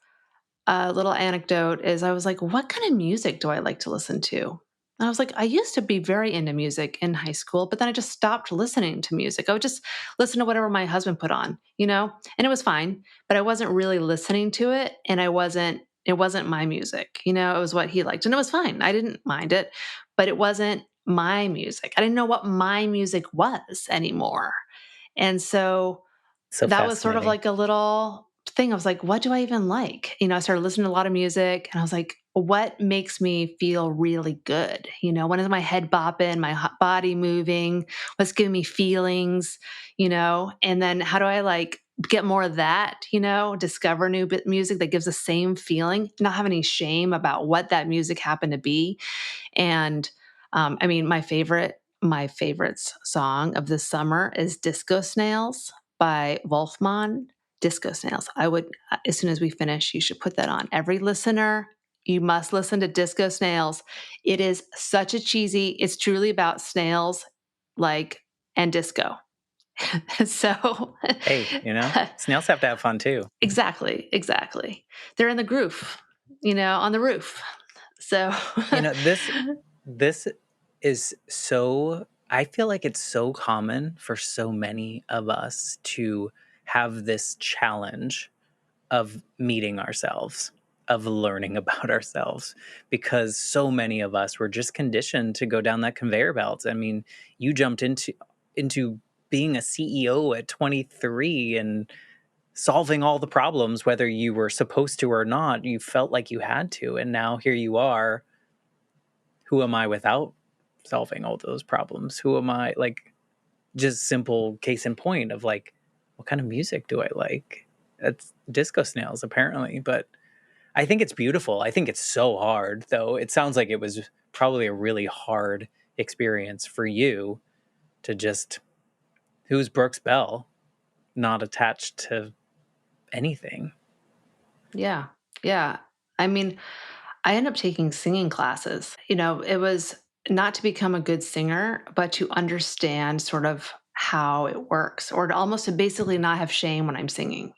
a little anecdote is I was like, what kind of music do I like to listen to? And I was like, I used to be very into music in high school, but then I just stopped listening to music. I would just listen to whatever my husband put on, and it was fine, but I wasn't really listening to it. And it wasn't my music, it was what he liked and it was fine. I didn't mind it, but it wasn't my music. I didn't know what my music was anymore. And so So that was sort of fascinating. like a little thing. I was like, what do I even like? I started listening to a lot of music and I was like, what makes me feel really good? When is my head bopping, my body moving? What's giving me feelings? And then how do I like get more of that, discover new music that gives the same feeling, not have any shame about what that music happened to be. And I mean, my favorite song of this summer is Disco Snails by Wolfman. Disco Snails. I would, as soon as we finish, you should put that on. Every listener, you must listen to Disco Snails. It is such a cheesy, it's truly about snails, like, and disco. So, Hey, snails have to have fun too. exactly. They're in the groove, on the roof. So, This is so, I feel like it's so common for so many of us to have this challenge of meeting ourselves, of learning about ourselves, because so many of us were just conditioned to go down that conveyor belt. I mean, you jumped into being a CEO at 23 and solving all the problems, whether you were supposed to or not. You felt like you had to, and now here you are. Who am I without solving all those problems? Who am I? Like, just simple case in point of like, what kind of music do I like? It's disco snails, apparently. But I think it's beautiful. I think it's so hard, though. It sounds like it was probably a really hard experience for you to just, who's Brooks Bell, not attached to anything. yeah. Yeah. I mean, I ended up taking singing classes. It was not to become a good singer, but to understand sort of how it works, or to almost to basically not have shame when I'm singing,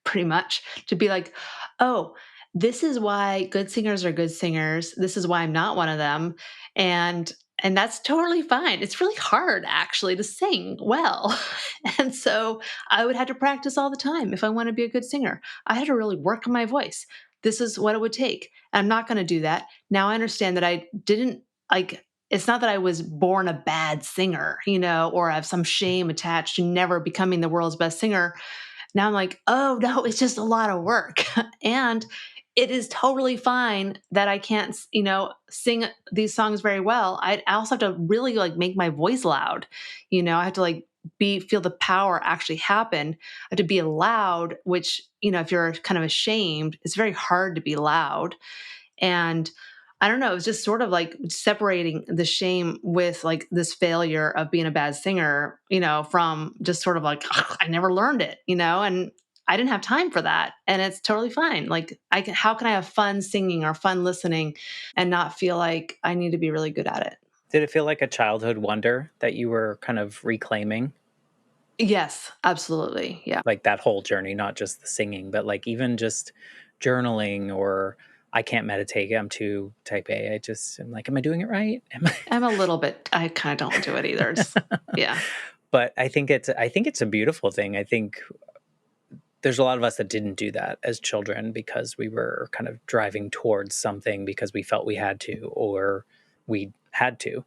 pretty much to be like, oh, this is why good singers are good singers. This is why I'm not one of them. And that's totally fine. It's really hard actually to sing well. And so I would have to practice all the time if I want to be a good singer. I had to really work on my voice. This is what it would take. And I'm not going to do that. Now I understand that I didn't like, it's not that I was born a bad singer, or I have some shame attached to never becoming the world's best singer. Now I'm like, oh no, it's just a lot of work. And it is totally fine that I can't, sing these songs very well. I also have to really like make my voice loud. I have to like feel the power actually happen. I have to be loud, which, if you're kind of ashamed, it's very hard to be loud. And I don't know, it was just sort of like separating the shame with like this failure of being a bad singer, from just sort of like, I never learned it, and I didn't have time for that. And it's totally fine. Like, how can I have fun singing or fun listening and not feel like I need to be really good at it? Did it feel like a childhood wonder that you were kind of reclaiming? Yes, absolutely. Yeah. Like that whole journey, not just the singing, but like even just journaling, or I can't meditate, I'm too type A. I just am like, am I doing it right? I'm a little bit, I kind of don't do it either. Yeah. But I think it's a beautiful thing. I think there's a lot of us that didn't do that as children because we were kind of driving towards something because we felt we had to, or we had to.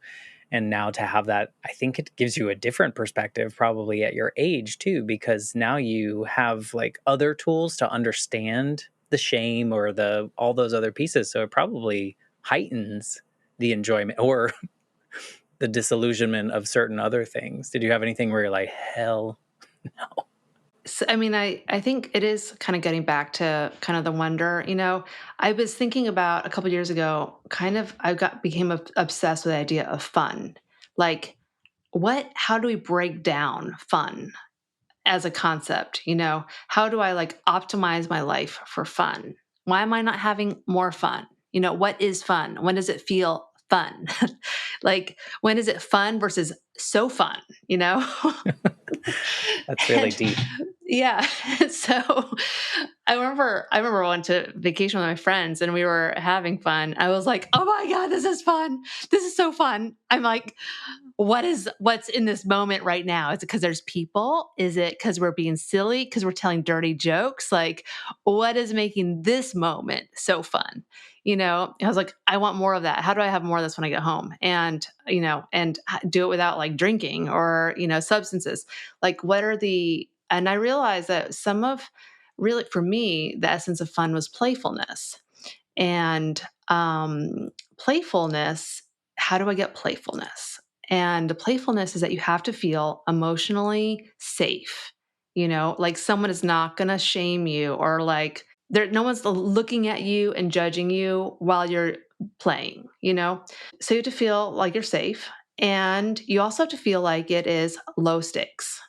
And now to have that, I think it gives you a different perspective probably at your age too, because now you have like other tools to understand the shame or the all those other pieces. So it probably heightens the enjoyment or the disillusionment of certain other things. Did you have anything where you're like, hell no? So, I mean, I think it is kind of getting back to kind of the wonder. I was thinking about a couple years ago, kind of, became obsessed with the idea of fun. Like, how do we break down fun as a concept? How do I like optimize my life for fun? Why am I not having more fun? What is fun? When does it feel fun? Like, when is it fun versus so fun, you know? That's really And deep. yeah, so I remember I went to vacation with my friends and we were having fun. I was like, "Oh my god, this is fun. This is so fun." I'm like, what's in this moment right now? Is it because there's people? Is it because we're being silly? Because we're telling dirty jokes? Like, what is making this moment so fun? I was like, I want more of that. How do I have more of this when I get home? And do it without like drinking or, substances. Like, and I realized that really for me, the essence of fun was playfulness. And playfulness, how do I get playfulness? And the playfulness is that you have to feel emotionally safe. Like someone is not going to shame you or like no one's looking at you and judging you while you're playing. So you have to feel like you're safe. And you also have to feel like it is low stakes.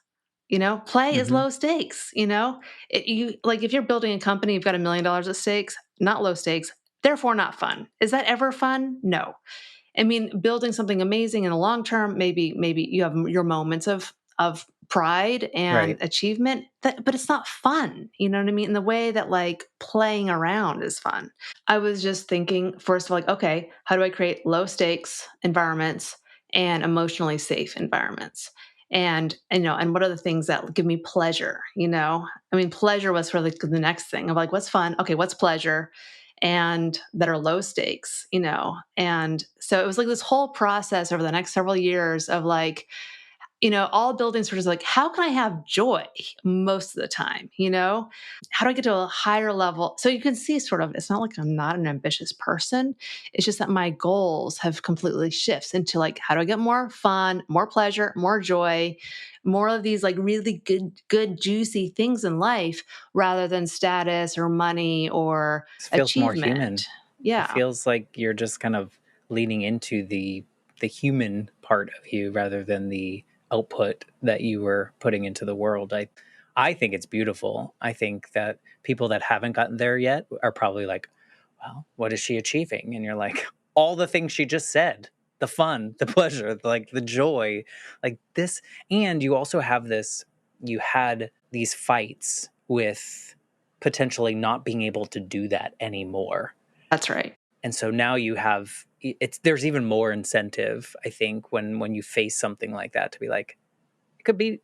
Play is Hmm. low stakes. You like if you're building a company, you've got $1 million at stakes, not low stakes, therefore not fun. Is that ever fun? No. I mean, building something amazing in the long term, maybe you have your moments of pride and Right. achievement, but it's not fun. You know what I mean? In the way that like playing around is fun. I was just thinking first of all, like, okay, how do I create low stakes environments and emotionally safe environments? And what are the things that give me pleasure? I mean, pleasure was sort of like the next thing of like, what's fun? Okay, what's pleasure? And that are low stakes. And so it was like this whole process over the next several years of like, all building sort of like, how can I have joy most of the time? How do I get to a higher level? So you can see sort of, it's not like I'm not an ambitious person. It's just that my goals have completely shifted into like, how do I get more fun, more pleasure, more joy, more of these like really good, juicy things in life rather than status or money or This feels more human. achievement. It Yeah, feels like you're just kind of leaning into the human part of you rather than the output that you were putting into the world. I think it's beautiful. I think that people that haven't gotten there yet are probably like, well, what is she achieving? And you're like, all the things she just said. The fun, the pleasure, like the joy, like this. And you also have this, you had these fights with potentially not being able to do that anymore. that's right. And so now you have it's there's even more incentive, I think, when you face something like that to be like, it could be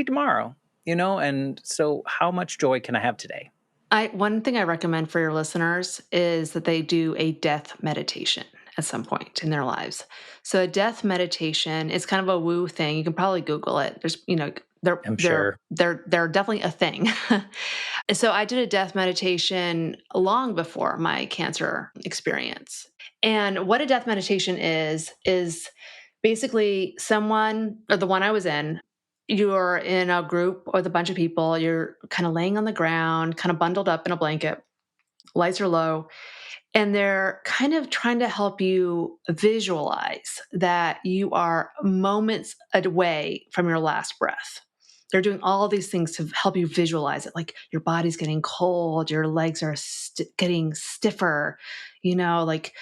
tomorrow, And so how much joy can I have today? One thing I recommend for your listeners is that they do a death meditation at some point in their lives. So a death meditation is kind of a woo thing. You can probably Google it. They're I'm they're sure. they're they're definitely a thing. So I did a death meditation long before my cancer experience. And what a death meditation is basically someone, or the one I was in, you're in a group with a bunch of people, you're kind of laying on the ground, kind of bundled up in a blanket, lights are low, and they're kind of trying to help you visualize that you are moments away from your last breath. They're doing all these things to help you visualize it. Like your body's getting cold, your legs are getting stiffer, like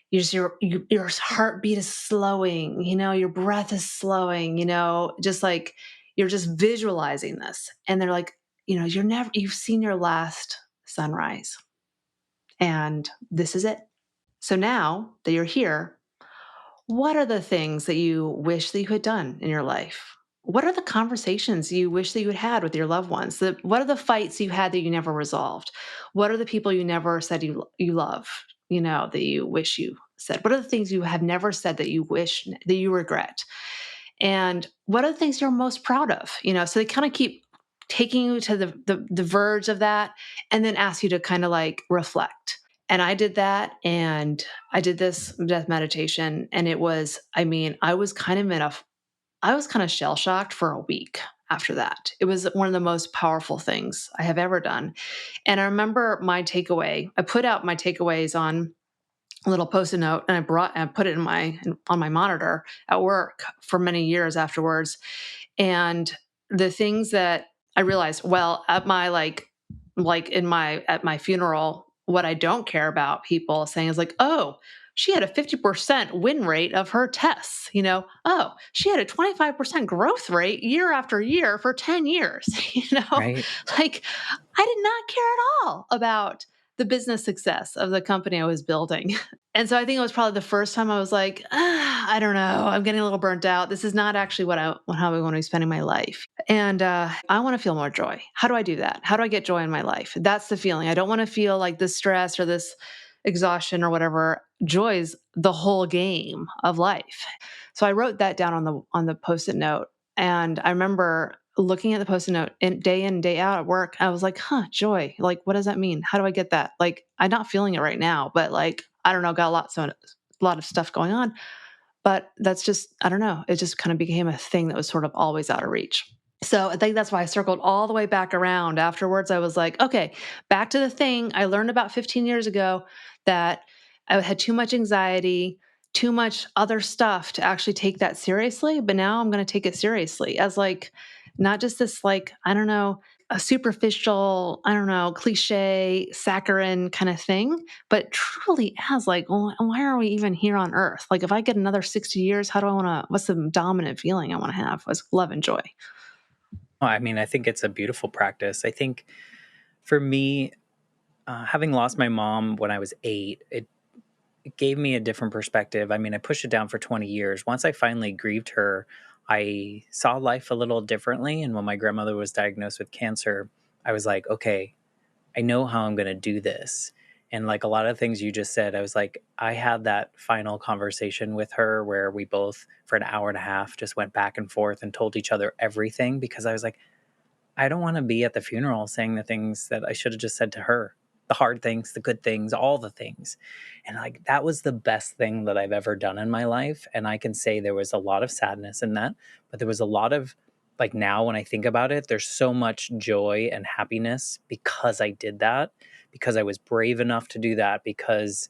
your heartbeat is slowing, your breath is slowing, just like you're just visualizing this. And they're like, you've seen your last sunrise and this is it. So now that you're here, what are the things that you wish that you had done in your life? What are the conversations you wish that you had had with your loved ones? What are the fights you had that you never resolved? What are the people you never said you love, that you wish you said? What are the things you have never said that you wish, that you regret? And what are the things you're most proud of? So they kind of keep taking you to the verge of that, and then ask you to kind of like reflect. And I did that, and I did this death meditation, and it was, I mean, I was kind of shell shocked for a week after that. It was one of the most powerful things I have ever done. And I remember my takeaway. I put out my takeaways on a little post-it note, and I put it on my monitor at work for many years afterwards. And the things that I realized, well, at my at my funeral, what I don't care about people saying is like, oh, she had a 50% win rate of her tests. Oh, she had a 25% growth rate year after year for 10 years. Right. Like, I did not care at all about the business success of the company I was building. And so I think it was probably the first time I was like, I don't know, I'm getting a little burnt out. This is not actually how I want to be spending my life. And I want to feel more joy. How do I do that? How do I get joy in my life? That's the feeling. I don't want to feel like this stress or this exhaustion or whatever. Joy's the whole game of life. So I wrote that down on the post-it note. And I remember looking at the post-it note day in, day out at work. I was like, joy. Like, what does that mean? How do I get that? Like, I'm not feeling it right now, but like, I don't know, got a lot of stuff going on. But that's just, I don't know. It just kind of became a thing that was sort of always out of reach. So I think that's why I circled all the way back around. Afterwards, I was like, okay, back to the thing I learned about 15 years ago, that I had too much anxiety, too much other stuff to actually take that seriously. But now I'm going to take it seriously as like, not just this, like, I don't know, a superficial, I don't know, cliche, saccharine kind of thing, but truly as like, well, why are we even here on earth? Like, if I get another 60 years, what's the dominant feeling I want to have? Was love and joy. Well, I mean, I think it's a beautiful practice. I think for me, having lost my mom when I was 8, it gave me a different perspective. I mean, I pushed it down for 20 years. Once I finally grieved her, I saw life a little differently. And when my grandmother was diagnosed with cancer, I was like, okay, I know how I'm going to do this. And like a lot of things you just said, I was like, I had that final conversation with her where we both, for an hour and a half, just went back and forth and told each other everything, because I was like, I don't want to be at the funeral saying the things that I should have just said to her. The hard things, the good things, all the things. And like that was the best thing that I've ever done in my life. And I can say there was a lot of sadness in that, but there was a lot of, like, now when I think about it, there's so much joy and happiness because I did that, because I was brave enough to do that, because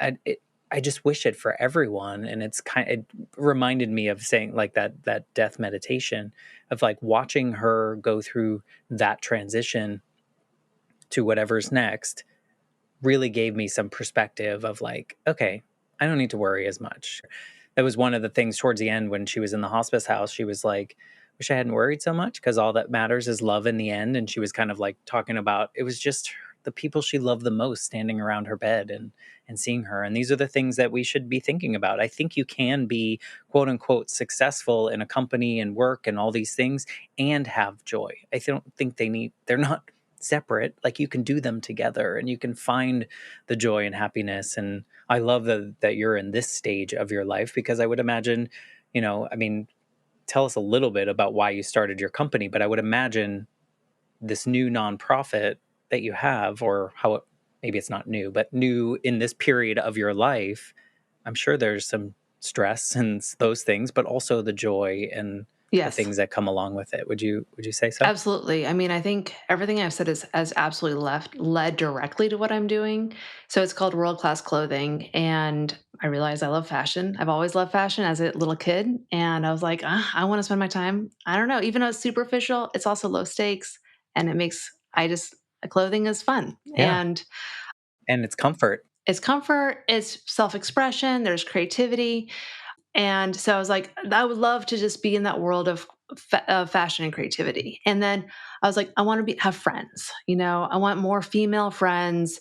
I, it, I just wish it for everyone. And it reminded me of saying like that death meditation of like watching her go through that transition to whatever's next really gave me some perspective of like, okay, I don't need to worry as much. That was one of the things towards the end when she was in the hospice house. She was like, wish I hadn't worried so much because all that matters is love in the end. And she was kind of like talking about it was just the people she loved the most standing around her bed and seeing her. And these are the things that we should be thinking about. I think you can be quote unquote successful in a company and work and all these things and have joy. I don't think they're not separate. Like you can do them together and you can find the joy and happiness. And I love that you're in this stage of your life, because I would imagine, I mean, tell us a little bit about why you started your company, but I would imagine this new nonprofit that you have, or how maybe it's not new, but new in this period of your life, I'm sure there's some stress and those things, but also the joy and the Yes. things that come along with it. Would you say so? Absolutely. I mean, I think everything I've said has absolutely led directly to what I'm doing. So it's called World Class Clothing. And I realized I love fashion. I've always loved fashion as a little kid. And I was like, I want to spend my time. I don't know, even though it's superficial, it's also low stakes. And clothing is fun. Yeah. And And it's comfort. it's comfort, it's self expression, there's creativity. And so I was like, I would love to just be in that world of fashion and creativity. And then I was like, I want to have friends. I want more female friends,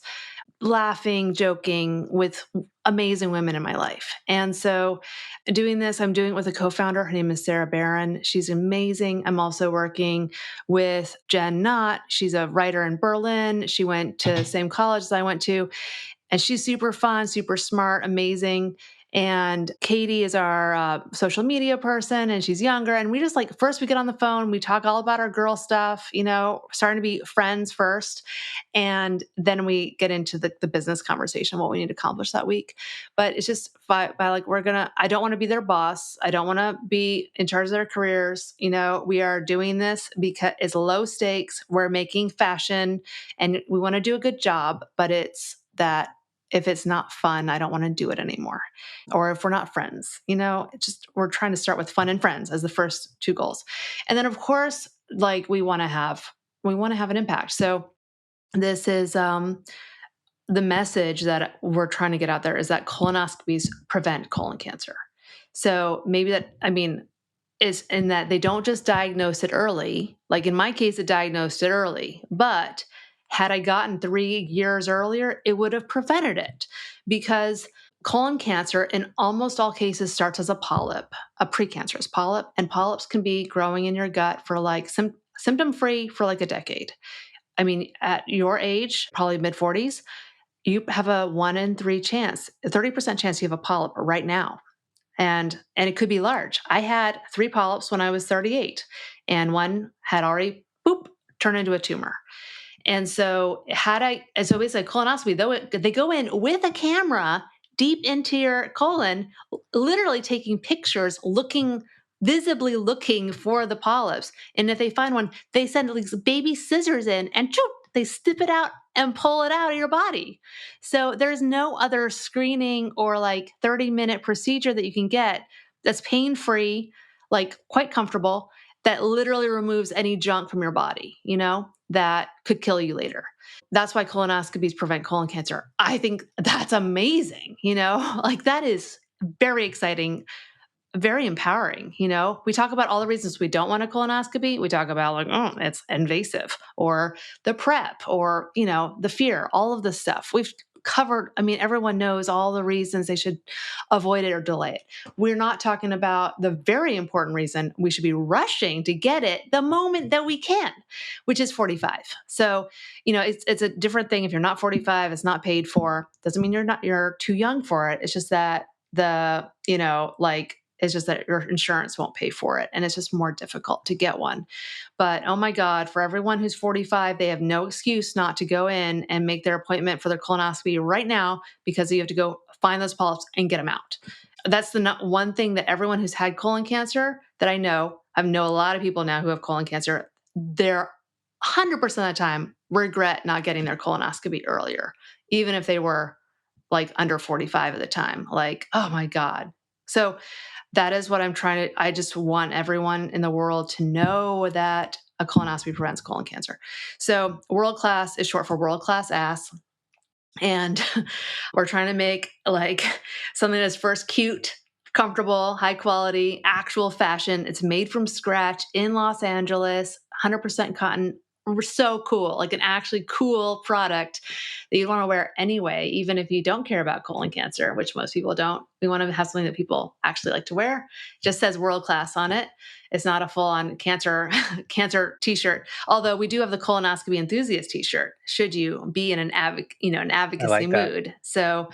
laughing, joking with amazing women in my life. And so doing this, I'm doing it with a co-founder. Her name is Sarah Barron. She's amazing. I'm also working with Jen Knott. She's a writer in Berlin. She went to the same college as I went to. And she's super fun, super smart, amazing. And Katie is our social media person, and she's younger. And we just like, first we get on the phone, we talk all about our girl stuff, starting to be friends first. And then we get into the business conversation, what we need to accomplish that week. But it's just by like, I don't want to be their boss. I don't want to be in charge of their careers. We are doing this because it's low stakes. We're making fashion and we want to do a good job, but it's that if it's not fun, I don't want to do it anymore. Or if we're not friends, it's just, we're trying to start with fun and friends as the first two goals. And then of course, like we want to have an impact. So this is, the message that we're trying to get out there is that colonoscopies prevent colon cancer. So maybe is in that they don't just diagnose it early. Like in my case, it diagnosed it early, but had I gotten 3 years earlier, it would have prevented it, because colon cancer in almost all cases starts as a polyp, a precancerous polyp, and polyps can be growing in your gut for like symptom free for like a decade. I mean, at your age, probably mid 40s, you have a 1 in 3 chance, a 30% chance you have a polyp right now. And it could be large. I had 3 polyps when I was 38, and one had already turned into a tumor. And so basically colonoscopy, though they go in with a camera deep into your colon, literally taking pictures, visibly looking for the polyps. And if they find one, they send these baby scissors in and they snip it out and pull it out of your body. So there's no other screening or like 30-minute procedure that you can get that's pain-free, like quite comfortable, that literally removes any junk from your body, that could kill you later. That's why colonoscopies prevent colon cancer. I think that's amazing, like that is very exciting, very empowering. We talk about all the reasons we don't want a colonoscopy. We talk about like, oh, it's invasive, or the prep, or, the fear, all of this stuff. We've covered, everyone knows all the reasons they should avoid it or delay it. We're not talking about the very important reason we should be rushing to get it the moment that we can, which is 45. So, it's a different thing. If you're not 45, it's not paid for. Doesn't mean you're too young for it. It's just that it's just that your insurance won't pay for it. And it's just more difficult to get one. But oh my God, for everyone who's 45, they have no excuse not to go in and make their appointment for their colonoscopy right now, because you have to go find those polyps and get them out. That's the one thing that everyone who's had colon cancer that I know a lot of people now who have colon cancer, they're 100% of the time regret not getting their colonoscopy earlier, even if they were like under 45 at the time. Like, oh my God. So that is what I just want everyone in the world to know, that a colonoscopy prevents colon cancer. So world class is short for world class ass. And we're trying to make like something that's first cute, comfortable, high quality, actual fashion. It's made from scratch in Los Angeles, 100% cotton. We're so cool, like an actually cool product that you want to wear anyway, even if you don't care about colon cancer, which most people don't. We want to have something that people actually like to wear. It just says world class on it. It's not a full on cancer t-shirt. Although we do have the colonoscopy enthusiast t-shirt, should you be in an I advocacy like that. mood. So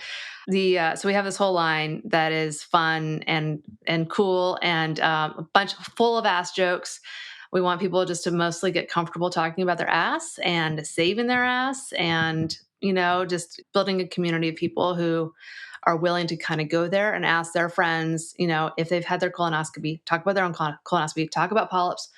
so we have this whole line that is fun and cool, and a bunch full of ass jokes. We want people just to mostly get comfortable talking about their ass and saving their ass, and just building a community of people who are willing to kind of go there and ask their friends, if they've had their colonoscopy, talk about their own colonoscopy, talk about polyps,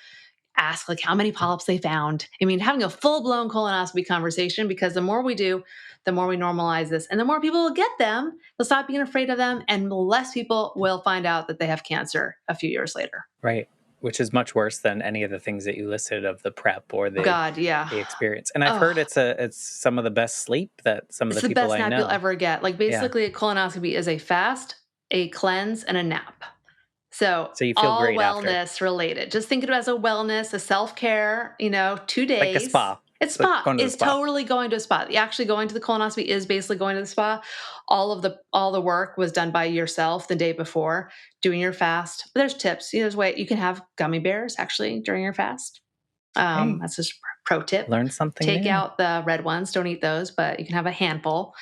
ask like how many polyps they found. Having a full-blown colonoscopy conversation, because the more we do, the more we normalize this, and the more people will get them, they'll stop being afraid of them, and less people will find out that they have cancer a few years later. Right. Which is much worse than any of the things that you listed of the prep or Oh God, yeah. the experience. And I've heard Oh, it's some of the best sleep that some of it's the the people best I nap you'll know. ever get. Like Yeah. basically a colonoscopy is a fast, a cleanse, and a nap. So So you feel all great after. wellness related. Just think of it as a wellness, a self-care, 2 Like a days. spa. It's It's like spa. going to the It's spa. totally going to a spa. Actually going to the colonoscopy is basically going to the spa. All the work was done by yourself the day before, doing your fast. But there's tips. There's way you can have gummy bears actually during your fast. Hey, That's just pro tip. learn something Take new. out the red ones. Don't eat those, but you can have a handful.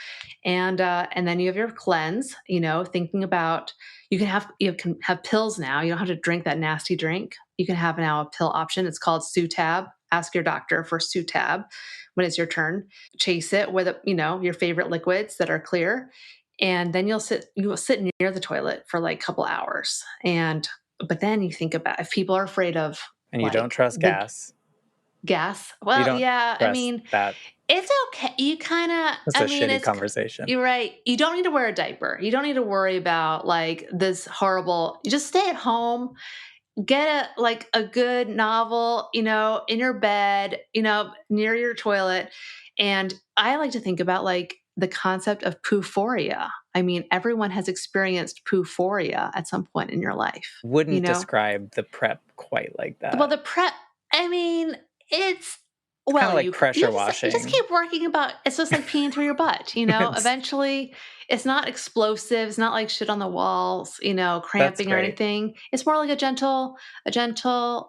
And then you have your cleanse. Thinking about you can have pills now. You don't have to drink that nasty drink. You can have now a pill option. It's called Sutab. Ask your doctor for Sutab when it's your turn. Chase it with your favorite liquids that are clear, and then you will sit near the toilet for like a couple hours. But then you think about if people are afraid of And you don't like trust the gas. gas. You Well, don't yeah, I trust mean, that. it's okay. You kind of, It's I a mean, shitty conversation. you're right. You don't need to wear a diaper. You don't need to worry about like this horrible, you just stay at home, get a good novel, in your bed, near your toilet. And I like to think about like the concept of poophoria. I mean, everyone has experienced poophoria at some point in your life, you Wouldn't know? describe the prep quite like Well, that. the prep, I mean, it's It's kind well, of like pressure you just washing. keep working about it's just like peeing through your butt. It's Eventually, it's not explosive, it's not like shit on the walls, that's cramping or great. anything. It's more like a gentle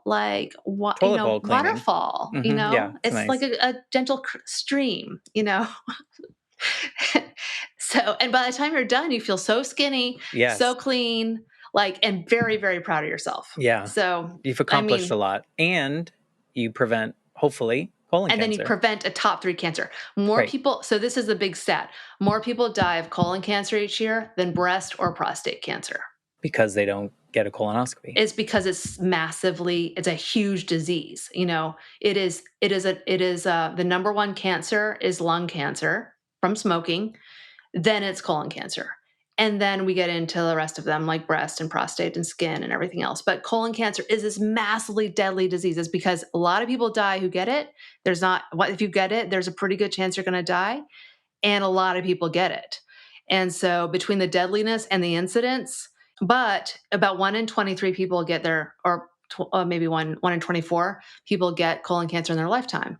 like Toilet bowl cleaning. waterfall, Yeah, it's It's like nice. a gentle stream. So, and by the time you're done, you feel so skinny, so Yes. clean, like, and very, very proud of yourself. Yeah. So, You've I accomplished a mean, lot. And you prevent, hopefully, colon and then you cancer. prevent a top 3 cancer. More Great. people, so this is the big stat. More people die of colon cancer each year than breast or prostate cancer. Because they don't get a colonoscopy. It's because it's a huge disease. It is the number one cancer is lung cancer from smoking, then it's colon cancer. And then we get into the rest of them like breast and prostate and skin and everything else. But colon cancer is this massively deadly disease. It's because a lot of people die who get it. If you get it, there's a pretty good chance you're going to die. And a lot of people get it. And so between the deadliness and the incidence, but about 1 in 23 people get maybe one in 24 people get colon cancer in their lifetime.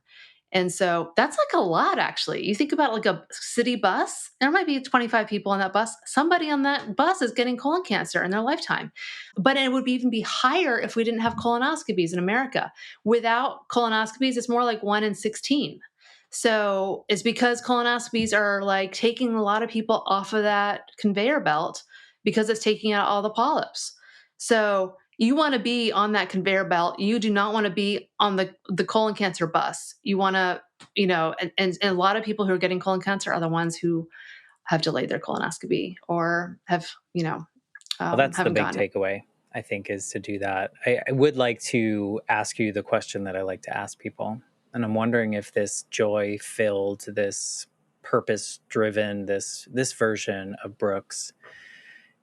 And so that's like a lot, actually. You think about like a city bus, there might be 25 people on that bus. Somebody on that bus is getting colon cancer in their lifetime. But it would even be higher if we didn't have colonoscopies in America. Without colonoscopies, it's more like 1 in 16. So it's because colonoscopies are like taking a lot of people off of that conveyor belt because it's taking out all the polyps. So you want to be on that conveyor belt. You do not want to be on the colon cancer bus. You want to, and a lot of people who are getting colon cancer are the ones who have delayed their colonoscopy or have, Well, that's the haven't big gotten it. takeaway, I think, is to do that. I would like to ask you the question that I like to ask people. And I'm wondering if this joy filled, this purpose driven, this version of Brooks,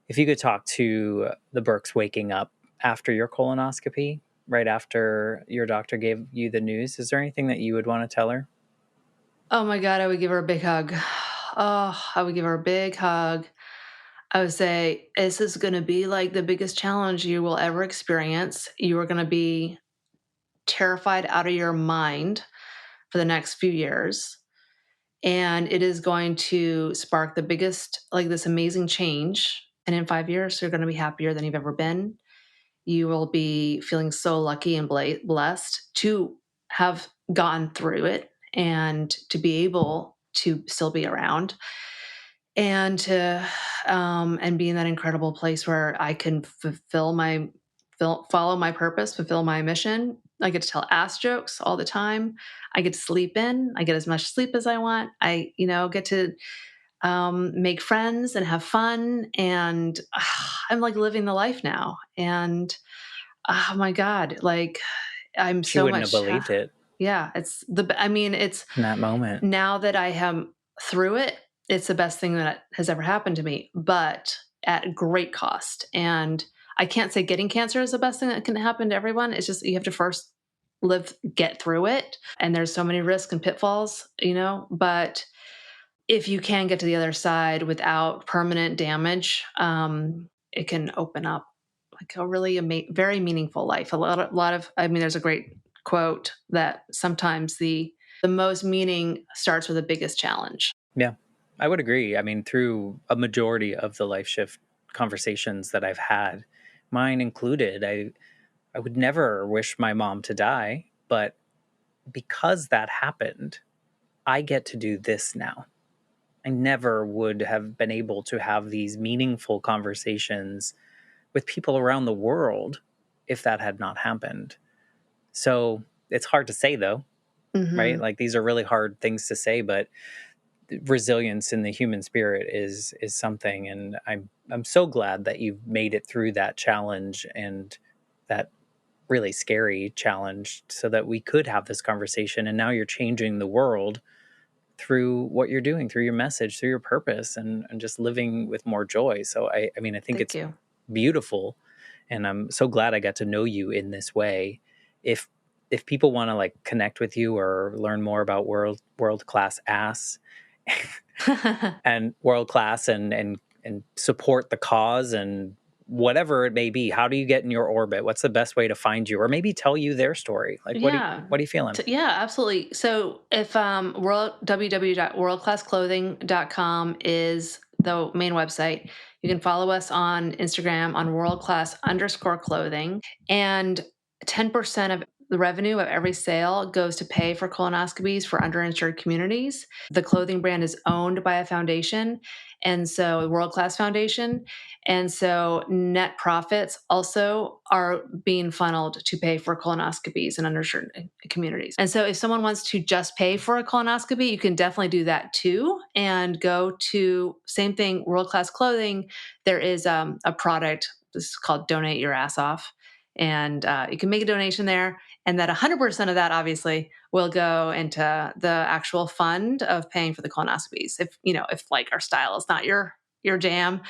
if you could talk to the Brooks waking up after your colonoscopy, right after your doctor gave you the news, is there anything that you would want to tell her? Oh my God, I would give her a big hug. Oh, I would give her a big hug. I would say, this is going to be like the biggest challenge you will ever experience. You are going to be terrified out of your mind for the next few years. And it is going to spark the biggest, like this amazing change. And in 5 years, you're going to be happier than you've ever been. You will be feeling so lucky and blessed to have gone through it and to be able to still be around and to and be in that incredible place where I can follow my purpose, fulfill my mission. I get to tell ass jokes all the time. I get to sleep in. I get as much sleep as I want. I get to make friends and have fun, and I'm like living the life now. And oh my God, like I'm She so wouldn't have much. believed it Yeah, it's in that moment. now that I am through it, it's the best thing that has ever happened to me, but at great cost. And I can't say getting cancer is the best thing that can happen to everyone. It's just you have to first get through it. And there's so many risks and pitfalls, but if you can get to the other side without permanent damage, it can open up like a really very meaningful life. I mean, there's a great quote that sometimes the most meaning starts with the biggest challenge. Yeah, I would agree. I mean, through a majority of the life shift conversations that I've had, mine included, I would never wish my mom to die, but because that happened, I get to do this now. I never would have been able to have these meaningful conversations with people around the world if that had not happened. So it's hard to say, though, right? Mhm. Like, these are really hard things to say, but resilience in the human spirit is something, and I'm so glad that you've made it through that challenge and that really scary challenge so that we could have this conversation. And now you're changing the world through what you're doing, through your message, through your purpose, and just living with more joy. So I mean, I think Thank it's you. beautiful, and I'm so glad I got to know you in this way. If if people want to like connect with you or learn more about world class ass and world class and support the cause and whatever it may be, how do you get in your orbit? What's the best way to find you, or maybe tell you their story? Like, Yeah. what are you feeling? Yeah, absolutely. So if www.worldclassclothing.com is the main website, you can follow us on Instagram on worldclass_clothing. And 10% of the revenue of every sale goes to pay for colonoscopies for underinsured communities. The clothing brand is owned by a foundation, and so a World Class Foundation. And so net profits also are being funneled to pay for colonoscopies in underserved communities. And so if someone wants to just pay for a colonoscopy, you can definitely do that too. And go to same thing, World Class Clothing. There is a product, this is called Donate Your Ass Off. And you can make a donation there. And that 100% of that obviously will go into the actual fund of paying for the colonoscopies. If like our style is not your jam,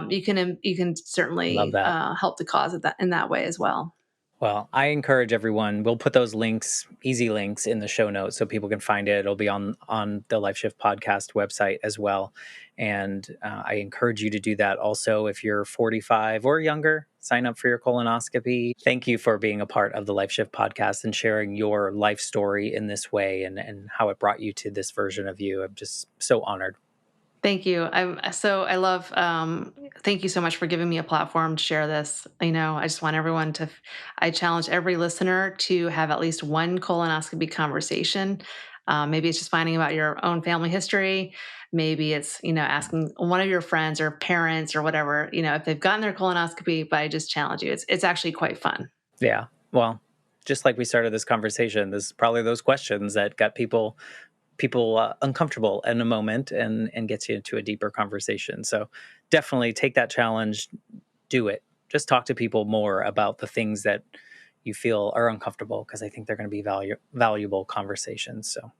you can Love certainly that. help the cause of that in that way as well. Well, I encourage everyone. We'll put those links, easy links, in the show notes so people can find it. It'll be on the Life Shift podcast website as well. And I encourage you to do that. Also, if you're 45 or younger, sign up for your colonoscopy. Thank you for being a part of the Life Shift podcast and sharing your life story in this way, and how it brought you to this version of you. I'm just so honored. Thank you. I love, thank you so much for giving me a platform to share this. I just want everyone to, I challenge every listener to have at least one colonoscopy conversation. Maybe it's just finding about your own family history. Maybe it's, asking one of your friends or parents or whatever, if they've gotten their colonoscopy, but I just challenge you. It's actually quite fun. Yeah. Well, just like we started this conversation, this is probably those questions that got people uncomfortable in a moment and gets you into a deeper conversation. So definitely take that challenge, do it. Just talk to people more about the things that you feel are uncomfortable, because I think they're going to be valuable conversations. So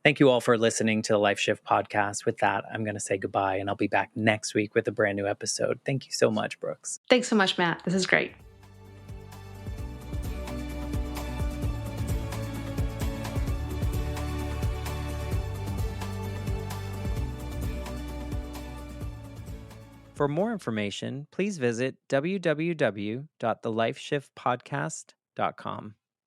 thank you all for listening to the Life Shift podcast. With that, I'm going to say goodbye, and I'll be back next week with a brand new episode. Thank you so much, Brooks. Thanks so much, Matt. This is great. For more information, please visit www.thelifeshiftpodcast.com.